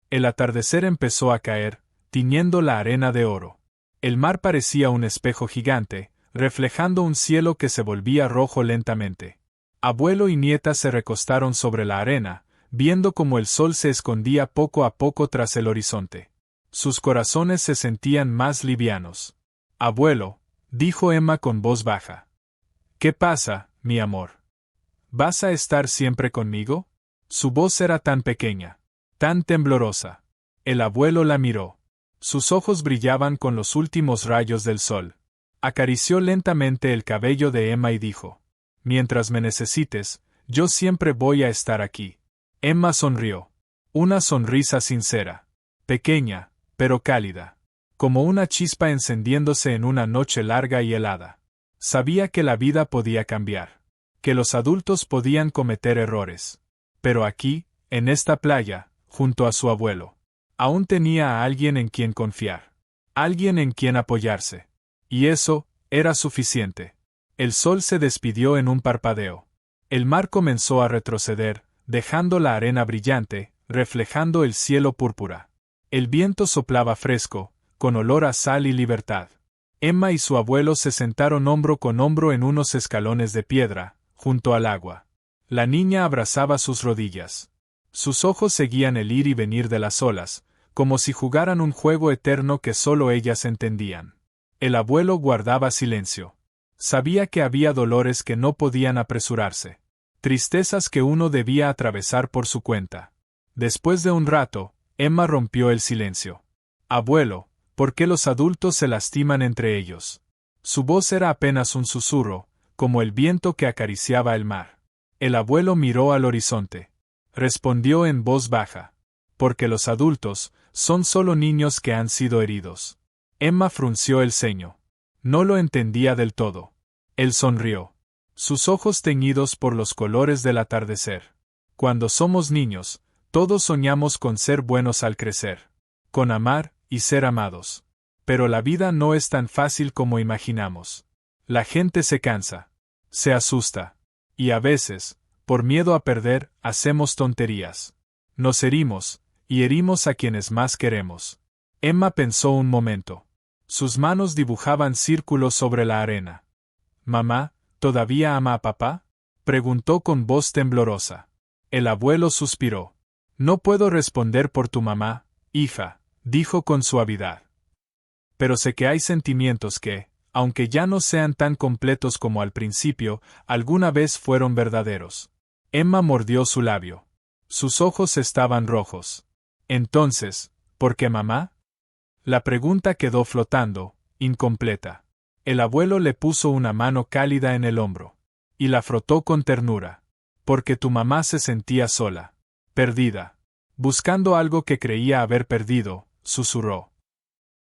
El atardecer empezó a caer, tiñendo la arena de oro. El mar parecía un espejo gigante, reflejando un cielo que se volvía rojo lentamente. Abuelo y nieta se recostaron sobre la arena, viendo cómo el sol se escondía poco a poco tras el horizonte. Sus corazones se sentían más livianos. Abuelo, dijo Emma con voz baja. ¿Qué pasa, mi amor? ¿Vas a estar siempre conmigo? Su voz era tan pequeña, tan temblorosa. El abuelo la miró. Sus ojos brillaban con los últimos rayos del sol. Acarició lentamente el cabello de Emma y dijo, mientras me necesites, yo siempre voy a estar aquí. Emma sonrió. Una sonrisa sincera. Pequeña, pero cálida. Como una chispa encendiéndose en una noche larga y helada. Sabía que la vida podía cambiar. Que los adultos podían cometer errores. Pero aquí, en esta playa, junto a su abuelo, aún tenía a alguien en quien confiar. Alguien en quien apoyarse. Y eso, era suficiente. El sol se despidió en un parpadeo. El mar comenzó a retroceder, dejando la arena brillante, reflejando el cielo púrpura. El viento soplaba fresco, con olor a sal y libertad. Emma y su abuelo se sentaron hombro con hombro en unos escalones de piedra, junto al agua. La niña abrazaba sus rodillas. Sus ojos seguían el ir y venir de las olas, como si jugaran un juego eterno que solo ellas entendían. El abuelo guardaba silencio. Sabía que había dolores que no podían apresurarse. Tristezas que uno debía atravesar por su cuenta. Después de un rato, Emma rompió el silencio. Abuelo, ¿por qué los adultos se lastiman entre ellos? Su voz era apenas un susurro, como el viento que acariciaba el mar. El abuelo miró al horizonte. Respondió en voz baja. Porque los adultos son solo niños que han sido heridos. Emma frunció el ceño. No lo entendía del todo. Él sonrió. Sus ojos teñidos por los colores del atardecer. Cuando somos niños, todos soñamos con ser buenos al crecer. Con amar y ser amados. Pero la vida no es tan fácil como imaginamos. La gente se cansa. Se asusta. Y a veces, por miedo a perder, hacemos tonterías. Nos herimos, y herimos a quienes más queremos. Emma pensó un momento. Sus manos dibujaban círculos sobre la arena. Mamá, ¿todavía ama a papá? Preguntó con voz temblorosa. El abuelo suspiró. No puedo responder por tu mamá, hija, dijo con suavidad. Pero sé que hay sentimientos que, aunque ya no sean tan completos como al principio, alguna vez fueron verdaderos. Emma mordió su labio. Sus ojos estaban rojos. Entonces, ¿por qué mamá? La pregunta quedó flotando, incompleta. El abuelo le puso una mano cálida en el hombro. Y la frotó con ternura. Porque tu mamá se sentía sola. Perdida. Buscando algo que creía haber perdido, susurró.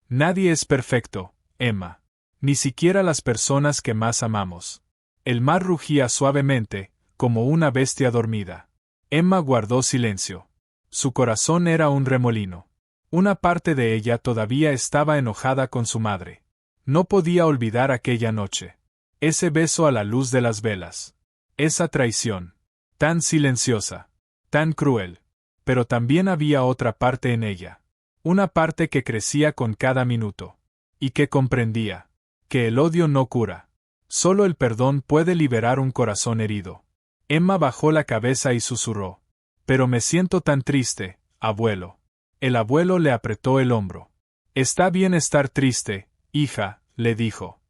Nadie es perfecto, Emma. Ni siquiera las personas que más amamos. El mar rugía suavemente, como una bestia dormida. Emma guardó silencio. Su corazón era un remolino. Una parte de ella todavía estaba enojada con su madre. No podía olvidar aquella noche. Ese beso a la luz de las velas. Esa traición. Tan silenciosa. Tan cruel. Pero también había otra parte en ella. Una parte que crecía con cada minuto. Y que comprendía. Que el odio no cura. Solo el perdón puede liberar un corazón herido. Emma bajó la cabeza y susurró. Pero me siento tan triste, abuelo. El abuelo le apretó el hombro. Está bien estar triste, hija, le dijo.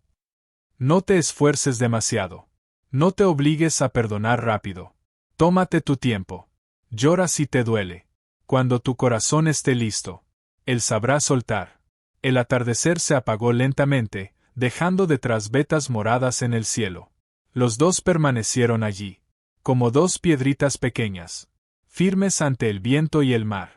No te esfuerces demasiado. No te obligues a perdonar rápido. Tómate tu tiempo. Llora si te duele. Cuando tu corazón esté listo, él sabrá soltar. El atardecer se apagó lentamente, dejando detrás vetas moradas en el cielo. Los dos permanecieron allí, como dos piedritas pequeñas, firmes ante el viento y el mar,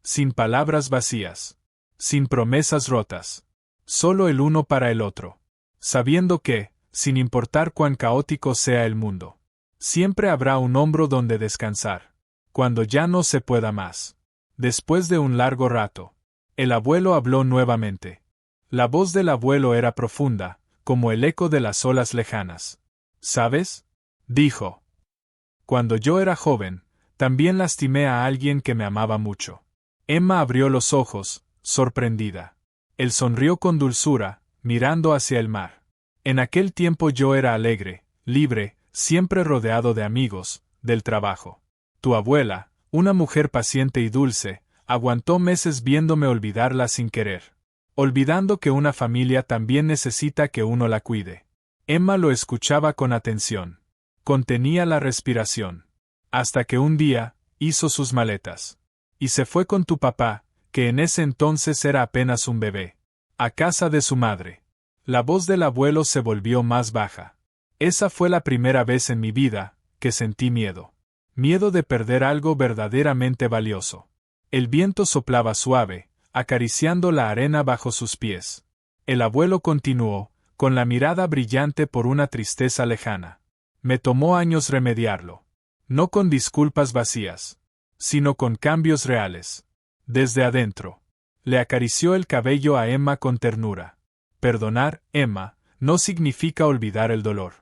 sin palabras vacías, sin promesas rotas, solo el uno para el otro, sabiendo que, sin importar cuán caótico sea el mundo, siempre habrá un hombro donde descansar, cuando ya no se pueda más. Después de un largo rato, el abuelo habló nuevamente. La voz del abuelo era profunda, como el eco de las olas lejanas. ¿Sabes?, dijo. Cuando yo era joven, también lastimé a alguien que me amaba mucho. Emma abrió los ojos, sorprendida. Él sonrió con dulzura, mirando hacia el mar. En aquel tiempo yo era alegre, libre, siempre rodeado de amigos, del trabajo. Tu abuela, una mujer paciente y dulce, aguantó meses viéndome olvidarla sin querer. Olvidando que una familia también necesita que uno la cuide. Emma lo escuchaba con atención. Contenía la respiración. Hasta que un día, hizo sus maletas. Y se fue con tu papá, que en ese entonces era apenas un bebé, a casa de su madre. La voz del abuelo se volvió más baja. Esa fue la primera vez en mi vida que sentí miedo. Miedo de perder algo verdaderamente valioso. El viento soplaba suave, acariciando la arena bajo sus pies. El abuelo continuó, con la mirada brillante por una tristeza lejana. Me tomó años remediarlo. No con disculpas vacías, sino con cambios reales. Desde adentro. Le acarició el cabello a Emma con ternura. Perdonar, Emma, no significa olvidar el dolor.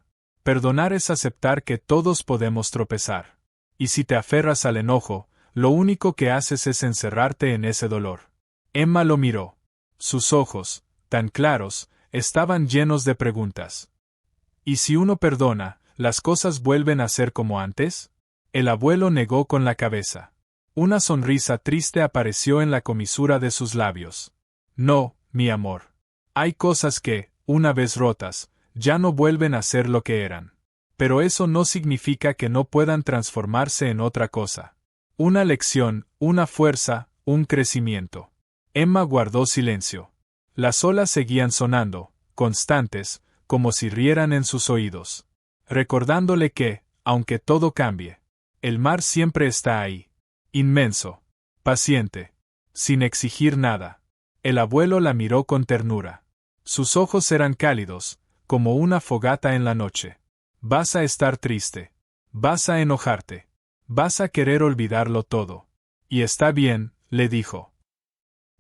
Perdonar es aceptar que todos podemos tropezar. Y si te aferras al enojo, lo único que haces es encerrarte en ese dolor. Emma lo miró. Sus ojos, tan claros, estaban llenos de preguntas. ¿Y si uno perdona, las cosas vuelven a ser como antes? El abuelo negó con la cabeza. Una sonrisa triste apareció en la comisura de sus labios. No, mi amor. Hay cosas que, una vez rotas, ya no vuelven a ser lo que eran. Pero eso no significa que no puedan transformarse en otra cosa. Una lección, una fuerza, un crecimiento. Emma guardó silencio. Las olas seguían sonando, constantes, como si rieran en sus oídos. Recordándole que, aunque todo cambie, el mar siempre está ahí. Inmenso. Paciente. Sin exigir nada. El abuelo la miró con ternura. Sus ojos eran cálidos, como una fogata en la noche. Vas a estar triste. Vas a enojarte. Vas a querer olvidarlo todo. Y está bien, le dijo.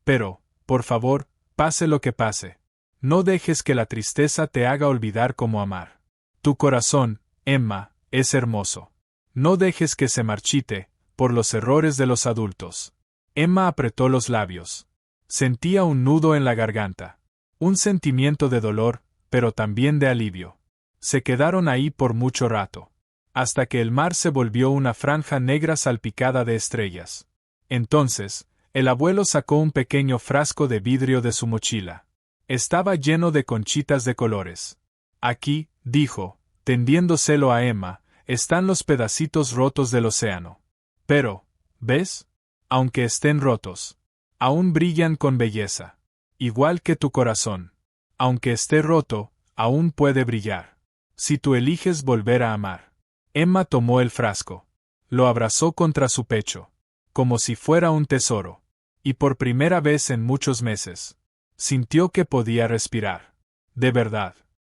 Pero, por favor, pase lo que pase. No dejes que la tristeza te haga olvidar cómo amar. Tu corazón, Emma, es hermoso. No dejes que se marchite, por los errores de los adultos. Emma apretó los labios. Sentía un nudo en la garganta. Un sentimiento de dolor, pero también de alivio. Se quedaron ahí por mucho rato. Hasta que el mar se volvió una franja negra salpicada de estrellas. Entonces, el abuelo sacó un pequeño frasco de vidrio de su mochila. Estaba lleno de conchitas de colores. Aquí, dijo, tendiéndoselo a Emma, están los pedacitos rotos del océano. Pero, ¿ves? Aunque estén rotos, aún brillan con belleza. Igual que tu corazón. Aunque esté roto, aún puede brillar. Si tú eliges volver a amar. Emma tomó el frasco. Lo abrazó contra su pecho. Como si fuera un tesoro. Y por primera vez en muchos meses, sintió que podía respirar. De verdad.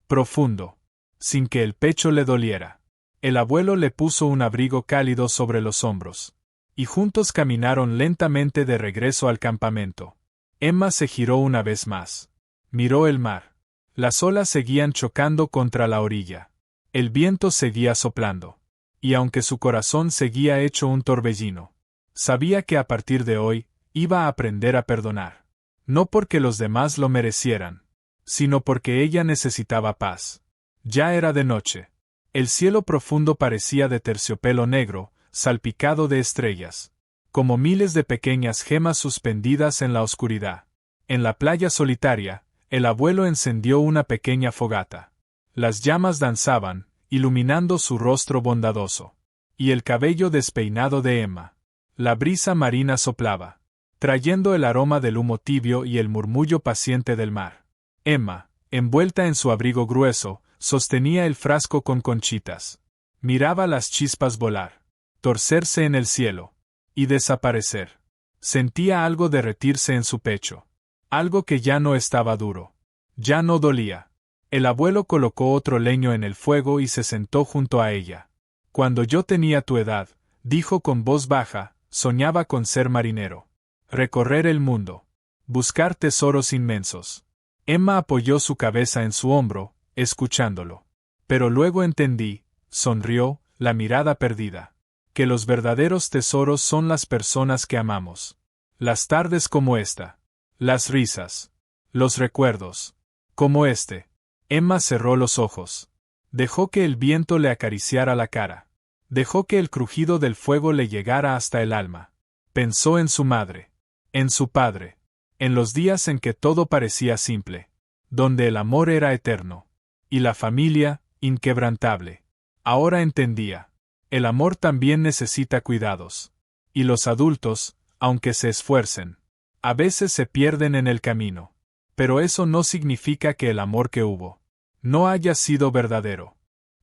Profundo. Sin que el pecho le doliera. El abuelo le puso un abrigo cálido sobre los hombros. y juntos caminaron lentamente de regreso al campamento. Emma se giró una vez más. Miró el mar. Las olas seguían chocando contra la orilla. El viento seguía soplando. Y aunque su corazón seguía hecho un torbellino, sabía que a partir de hoy, iba a aprender a perdonar. No porque los demás lo merecieran, sino porque ella necesitaba paz. Ya era de noche. El cielo profundo parecía de terciopelo negro, salpicado de estrellas, como miles de pequeñas gemas suspendidas en la oscuridad. En la playa solitaria, el abuelo encendió una pequeña fogata. Las llamas danzaban, iluminando su rostro bondadoso. Y el cabello despeinado de Emma. La brisa marina soplaba, trayendo el aroma del humo tibio y el murmullo paciente del mar. Emma, envuelta en su abrigo grueso, sostenía el frasco con conchitas. Miraba las chispas volar, torcerse en el cielo, y desaparecer. Sentía algo derretirse en su pecho. Algo que ya no estaba duro. Ya no dolía. El abuelo colocó otro leño en el fuego y se sentó junto a ella. Cuando yo tenía tu edad, dijo con voz baja, soñaba con ser marinero. Recorrer el mundo. Buscar tesoros inmensos. Emma apoyó su cabeza en su hombro, escuchándolo. Pero luego entendí, sonrió, la mirada perdida, que los verdaderos tesoros son las personas que amamos. Las tardes como esta. Las risas. Los recuerdos. Como este. Emma cerró los ojos. Dejó que el viento le acariciara la cara. Dejó que el crujido del fuego le llegara hasta el alma. Pensó en su madre. En su padre. En los días en que todo parecía simple. Donde el amor era eterno. Y la familia, inquebrantable. Ahora entendía. El amor también necesita cuidados. Y los adultos, aunque se esfuercen, a veces se pierden en el camino. Pero eso no significa que el amor que hubo no haya sido verdadero.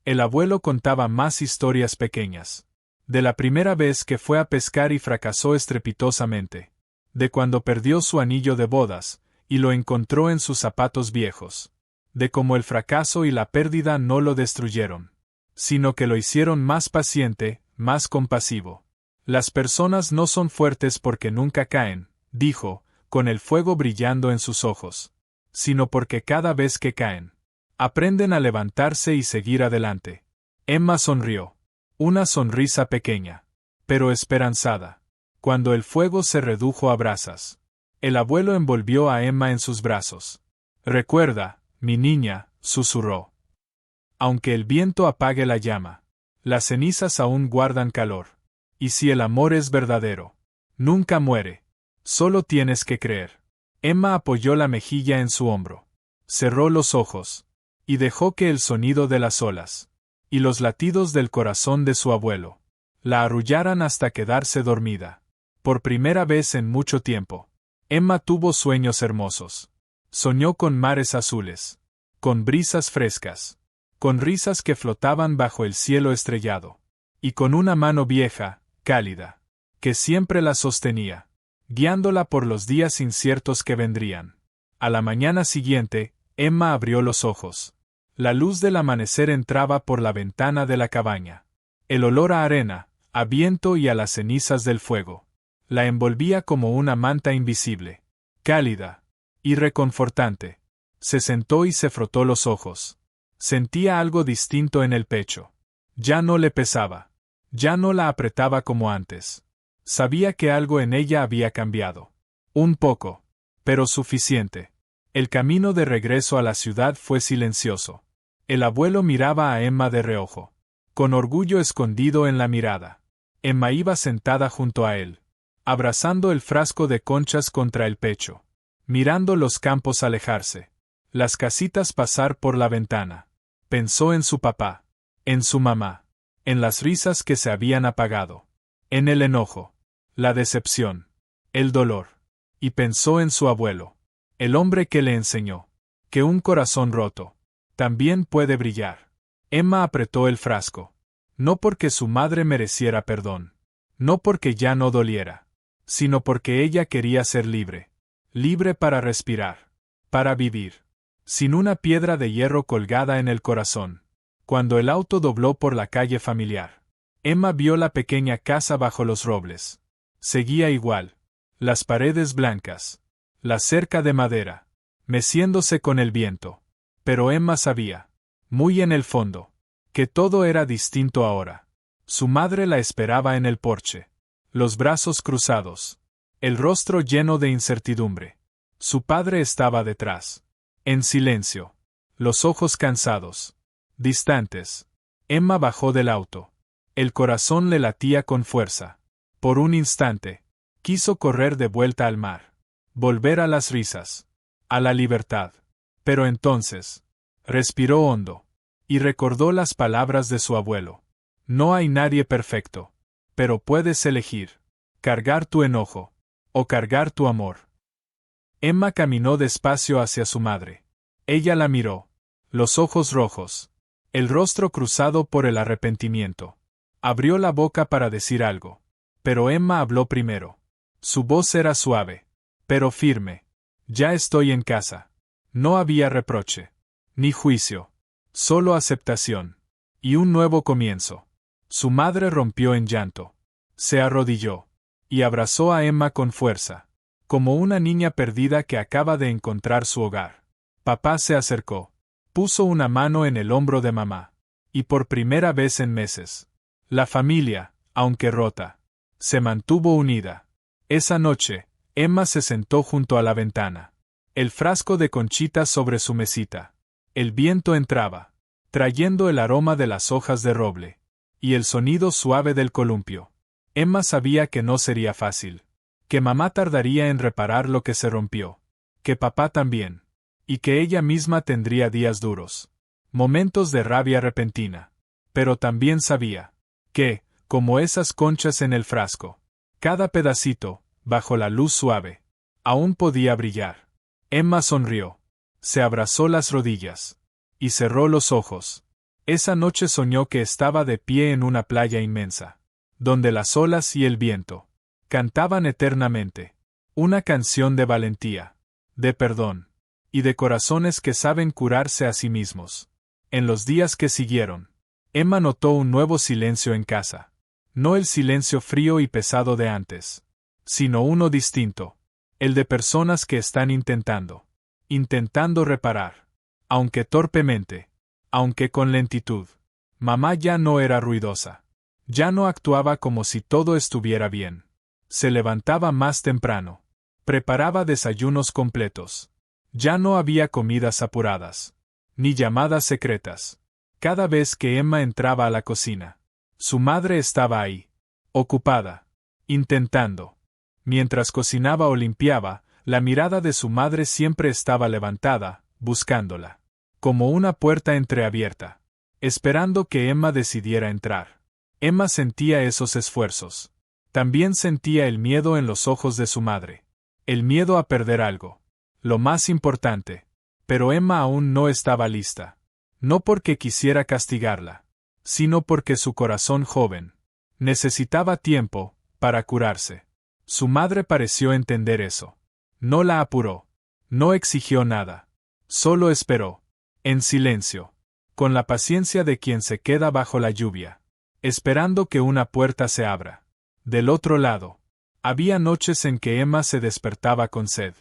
El abuelo contaba más historias pequeñas. De la primera vez que fue a pescar y fracasó estrepitosamente. De cuando perdió su anillo de bodas, y lo encontró en sus zapatos viejos. De cómo el fracaso y la pérdida no lo destruyeron, sino que lo hicieron más paciente, más compasivo. Las personas no son fuertes porque nunca caen, dijo, con el fuego brillando en sus ojos, sino porque cada vez que caen, aprenden a levantarse y seguir adelante. Emma sonrió. Una sonrisa pequeña, pero esperanzada. Cuando el fuego se redujo a brasas, el abuelo envolvió a Emma en sus brazos. Recuerda, mi niña, susurró. Aunque el viento apague la llama, las cenizas aún guardan calor. Y si el amor es verdadero, nunca muere. Solo tienes que creer. Emma apoyó la mejilla en su hombro. Cerró los ojos. Y dejó que el sonido de las olas y los latidos del corazón de su abuelo la arrullaran hasta quedarse dormida. Por primera vez en mucho tiempo, Emma tuvo sueños hermosos. Soñó con mares azules, con brisas frescas, con risas que flotaban bajo el cielo estrellado, y con una mano vieja, cálida, que siempre la sostenía, guiándola por los días inciertos que vendrían. A la mañana siguiente, Emma abrió los ojos. La luz del amanecer entraba por la ventana de la cabaña. El olor a arena, a viento y a las cenizas del fuego la envolvía como una manta invisible, cálida y reconfortante. Se sentó y se frotó los ojos. Sentía algo distinto en el pecho. Ya no le pesaba. Ya no la apretaba como antes. Sabía que algo en ella había cambiado. Un poco, pero suficiente. El camino de regreso a la ciudad fue silencioso. El abuelo miraba a Emma de reojo, con orgullo escondido en la mirada. Emma iba sentada junto a él, abrazando el frasco de conchas contra el pecho, mirando los campos alejarse, las casitas pasar por la ventana. Pensó en su papá, en su mamá, en las risas que se habían apagado, en el enojo, la decepción, el dolor, y pensó en su abuelo, el hombre que le enseñó que un corazón roto también puede brillar. Emma apretó el frasco, no porque su madre mereciera perdón, no porque ya no doliera, sino porque ella quería ser libre, libre para respirar, para vivir, sin una piedra de hierro colgada en el corazón. Cuando el auto dobló por la calle familiar, Emma vio la pequeña casa bajo los robles. Seguía igual. Las paredes blancas. La cerca de madera. Meciéndose con el viento. Pero Emma sabía, muy en el fondo, que todo era distinto ahora. Su madre la esperaba en el porche. Los brazos cruzados. El rostro lleno de incertidumbre. Su padre estaba detrás. En silencio. Los ojos cansados. Distantes. Emma bajó del auto. El corazón le latía con fuerza. Por un instante, quiso correr de vuelta al mar. Volver a las risas. A la libertad. Pero entonces, respiró hondo. Y recordó las palabras de su abuelo. No hay nadie perfecto. Pero puedes elegir. Cargar tu enojo. O cargar tu amor. Emma caminó despacio hacia su madre. Ella la miró. Los ojos rojos. El rostro cruzado por el arrepentimiento. Abrió la boca para decir algo. Pero Emma habló primero. Su voz era suave. Pero firme. Ya estoy en casa. No había reproche. Ni juicio. Solo aceptación. Y un nuevo comienzo. Su madre rompió en llanto. Se arrodilló. Y abrazó a Emma con fuerza. Como una niña perdida que acaba de encontrar su hogar. Papá se acercó. Puso una mano en el hombro de mamá. Y por primera vez en meses. La familia, aunque rota, se mantuvo unida. Esa noche, Emma se sentó junto a la ventana. El frasco de conchitas sobre su mesita. El viento entraba, trayendo el aroma de las hojas de roble. Y el sonido suave del columpio. Emma sabía que no sería fácil. Que mamá tardaría en reparar lo que se rompió. Que papá también. Y que ella misma tendría días duros. Momentos de rabia repentina. Pero también sabía que, como esas conchas en el frasco, cada pedacito, bajo la luz suave, aún podía brillar. Emma sonrió. Se abrazó las rodillas. Y cerró los ojos. Esa noche soñó que estaba de pie en una playa inmensa, donde las olas y el viento cantaban eternamente. Una canción de valentía, de perdón, y de corazones que saben curarse a sí mismos. En los días que siguieron, Emma notó un nuevo silencio en casa. No el silencio frío y pesado de antes, sino uno distinto, el de personas que están intentando reparar, aunque torpemente, aunque con lentitud. Mamá ya no era ruidosa. Ya no actuaba como si todo estuviera bien. Se levantaba más temprano. Preparaba desayunos completos. Ya no había comidas apuradas. Ni llamadas secretas. Cada vez que Emma entraba a la cocina, su madre estaba ahí. Ocupada. Intentando. Mientras cocinaba o limpiaba, la mirada de su madre siempre estaba levantada, buscándola. Como una puerta entreabierta. Esperando que Emma decidiera entrar. Emma sentía esos esfuerzos. También sentía el miedo en los ojos de su madre. El miedo a perder algo. Lo más importante. Pero Emma aún no estaba lista. No porque quisiera castigarla, sino porque su corazón joven necesitaba tiempo para curarse. Su madre pareció entender eso. No la apuró. No exigió nada. Solo esperó. En silencio. Con la paciencia de quien se queda bajo la lluvia. Esperando que una puerta se abra. Del otro lado. Había noches en que Emma se despertaba con sed.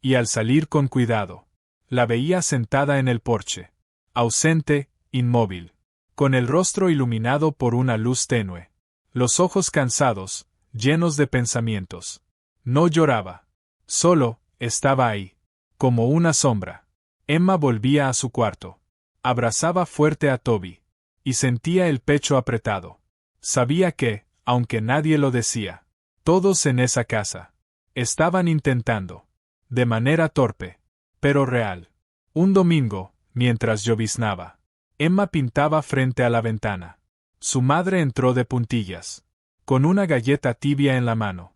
Y al salir con cuidado, la veía sentada en el porche. Ausente, inmóvil. Con el rostro iluminado por una luz tenue. Los ojos cansados, llenos de pensamientos. No lloraba. Solo, estaba ahí. Como una sombra. Emma volvía a su cuarto. Abrazaba fuerte a Toby. Y sentía el pecho apretado. Sabía que, aunque nadie lo decía, todos en esa casa estaban intentando. De manera torpe. Pero real. Un domingo, mientras lloviznaba, Emma pintaba frente a la ventana. Su madre entró de puntillas. Con una galleta tibia en la mano.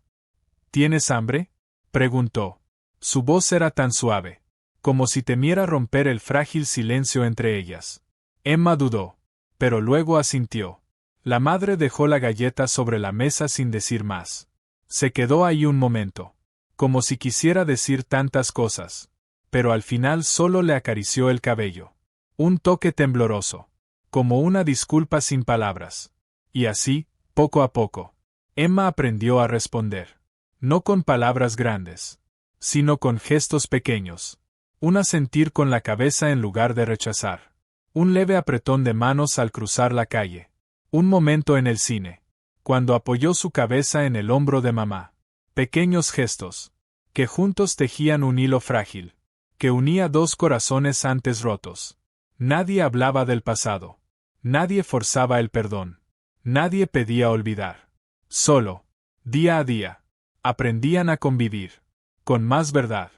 ¿Tienes hambre?, preguntó. Su voz era tan suave, como si temiera romper el frágil silencio entre ellas. Emma dudó, pero luego asintió. La madre dejó la galleta sobre la mesa sin decir más. Se quedó ahí un momento, como si quisiera decir tantas cosas, pero al final solo le acarició el cabello. Un toque tembloroso, como una disculpa sin palabras. Y así, poco a poco, Emma aprendió a responder. No con palabras grandes, sino con gestos pequeños. Un asentir con la cabeza en lugar de rechazar. Un leve apretón de manos al cruzar la calle. Un momento en el cine, cuando apoyó su cabeza en el hombro de mamá. Pequeños gestos, que juntos tejían un hilo frágil, que unía dos corazones antes rotos. Nadie hablaba del pasado. Nadie forzaba el perdón. Nadie pedía olvidar. Solo, día a día, aprendían a convivir. Con más verdad.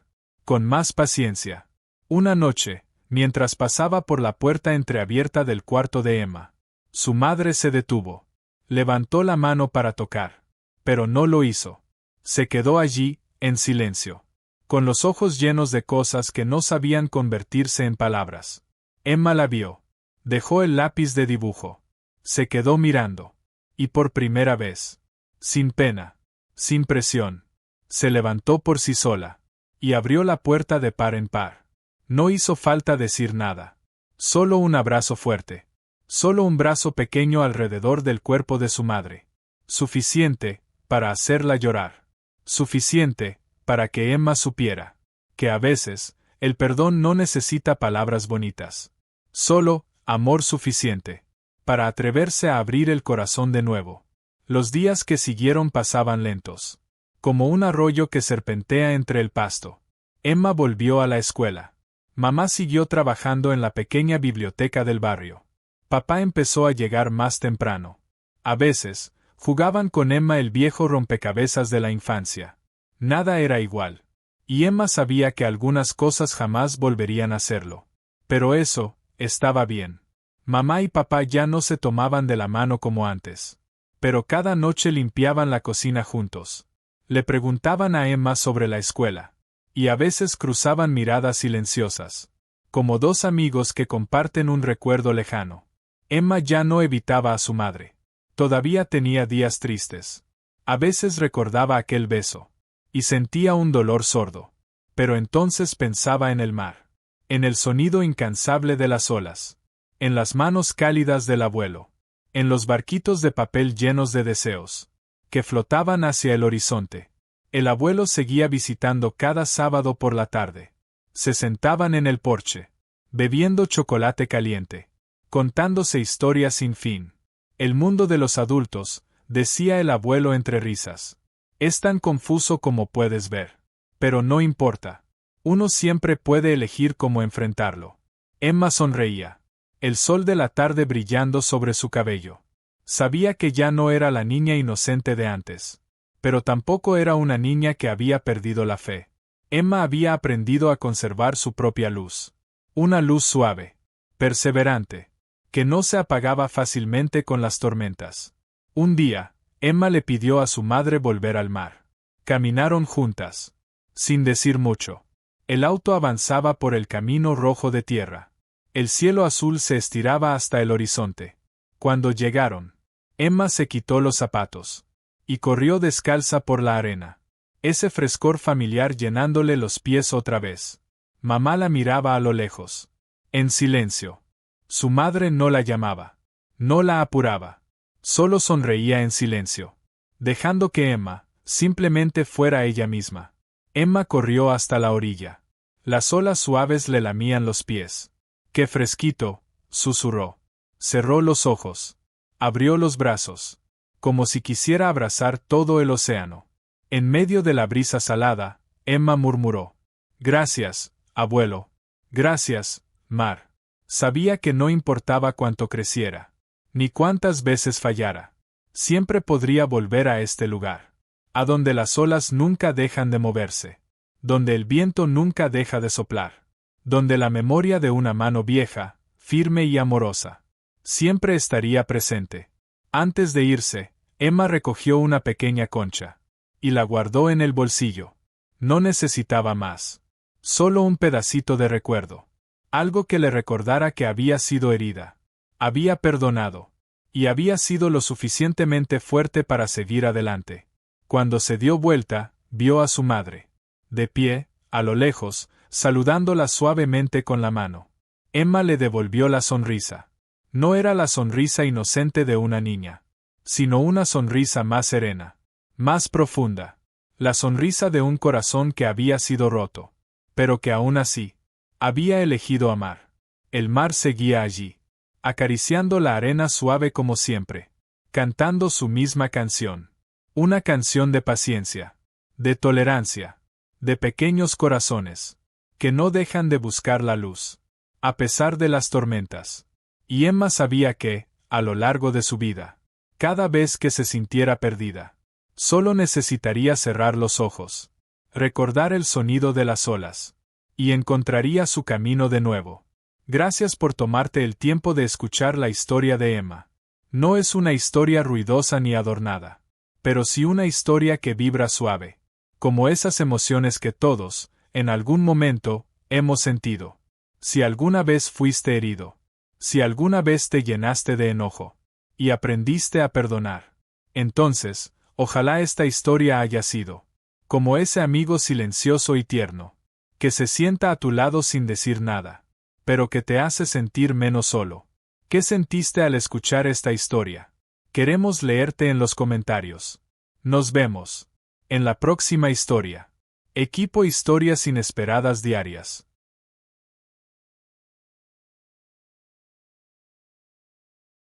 Con más paciencia. Una noche, mientras pasaba por la puerta entreabierta del cuarto de Emma, su madre se detuvo. Levantó la mano para tocar. Pero no lo hizo. Se quedó allí, en silencio. Con los ojos llenos de cosas que no sabían convertirse en palabras. Emma la vio. Dejó el lápiz de dibujo. Se quedó mirando. Y por primera vez, sin pena, sin presión, se levantó por sí sola. Y abrió la puerta de par en par. No hizo falta decir nada. Solo un abrazo fuerte. Solo un brazo pequeño alrededor del cuerpo de su madre. Suficiente para hacerla llorar. Suficiente para que Emma supiera que a veces el perdón no necesita palabras bonitas. Solo amor suficiente para atreverse a abrir el corazón de nuevo. Los días que siguieron pasaban lentos. Como un arroyo que serpentea entre el pasto. Emma volvió a la escuela. Mamá siguió trabajando en la pequeña biblioteca del barrio. Papá empezó a llegar más temprano. A veces, jugaban con Emma el viejo rompecabezas de la infancia. Nada era igual. Y Emma sabía que algunas cosas jamás volverían a serlo. Pero eso, estaba bien. Mamá y papá ya no se tomaban de la mano como antes. Pero cada noche limpiaban la cocina juntos. Le preguntaban a Emma sobre la escuela. Y a veces cruzaban miradas silenciosas. Como dos amigos que comparten un recuerdo lejano. Emma ya no evitaba a su madre. Todavía tenía días tristes. A veces recordaba aquel beso. Y sentía un dolor sordo. Pero entonces pensaba en el mar. En el sonido incansable de las olas. En las manos cálidas del abuelo. En los barquitos de papel llenos de deseos. Que flotaban hacia el horizonte. El abuelo seguía visitando cada sábado por la tarde. Se sentaban en el porche. Bebiendo chocolate caliente. Contándose historias sin fin. El mundo de los adultos, decía el abuelo entre risas. Es tan confuso como puedes ver. Pero no importa. Uno siempre puede elegir cómo enfrentarlo. Emma sonreía. El sol de la tarde brillando sobre su cabello. Sabía que ya no era la niña inocente de antes. Pero tampoco era una niña que había perdido la fe. Emma había aprendido a conservar su propia luz. Una luz suave. Perseverante. Que no se apagaba fácilmente con las tormentas. Un día, Emma le pidió a su madre volver al mar. Caminaron juntas. Sin decir mucho. El auto avanzaba por el camino rojo de tierra. El cielo azul se estiraba hasta el horizonte. Cuando llegaron, Emma se quitó los zapatos. Y corrió descalza por la arena. Ese frescor familiar llenándole los pies otra vez. Mamá la miraba a lo lejos. En silencio. Su madre no la llamaba. No la apuraba. Solo sonreía en silencio. Dejando que Emma, simplemente fuera ella misma. Emma corrió hasta la orilla. Las olas suaves le lamían los pies. ¡Qué fresquito!, susurró. Cerró los ojos. Abrió los brazos. Como si quisiera abrazar todo el océano. En medio de la brisa salada, Emma murmuró. Gracias, abuelo. Gracias, mar. Sabía que no importaba cuánto creciera. Ni cuántas veces fallara. Siempre podría volver a este lugar. A donde las olas nunca dejan de moverse. Donde el viento nunca deja de soplar. Donde la memoria de una mano vieja, firme y amorosa, siempre estaría presente. Antes de irse, Emma recogió una pequeña concha. Y la guardó en el bolsillo. No necesitaba más. Solo un pedacito de recuerdo. Algo que le recordara que había sido herida. Había perdonado. Y había sido lo suficientemente fuerte para seguir adelante. Cuando se dio vuelta, vio a su madre. De pie, a lo lejos, saludándola suavemente con la mano. Emma le devolvió la sonrisa. No era la sonrisa inocente de una niña. sino una sonrisa más serena, más profunda. La sonrisa de un corazón que había sido roto, pero que aún así, había elegido amar. El mar seguía allí, acariciando la arena suave como siempre, cantando su misma canción. Una canción de paciencia, de tolerancia, de pequeños corazones, que no dejan de buscar la luz, a pesar de las tormentas. Y Emma sabía que, a lo largo de su vida, cada vez que se sintiera perdida, solo necesitaría cerrar los ojos, recordar el sonido de las olas, y encontraría su camino de nuevo. Gracias por tomarte el tiempo de escuchar la historia de Emma. No es una historia ruidosa ni adornada, pero sí una historia que vibra suave, como esas emociones que todos, en algún momento, hemos sentido. Si alguna vez fuiste herido, si alguna vez te llenaste de enojo, y aprendiste a perdonar, entonces, ojalá esta historia haya sido como ese amigo silencioso y tierno, que se sienta a tu lado sin decir nada, pero que te hace sentir menos solo. ¿Qué sentiste al escuchar esta historia? Queremos leerte en los comentarios. Nos vemos en la próxima historia. Equipo Historias Inesperadas Diarias.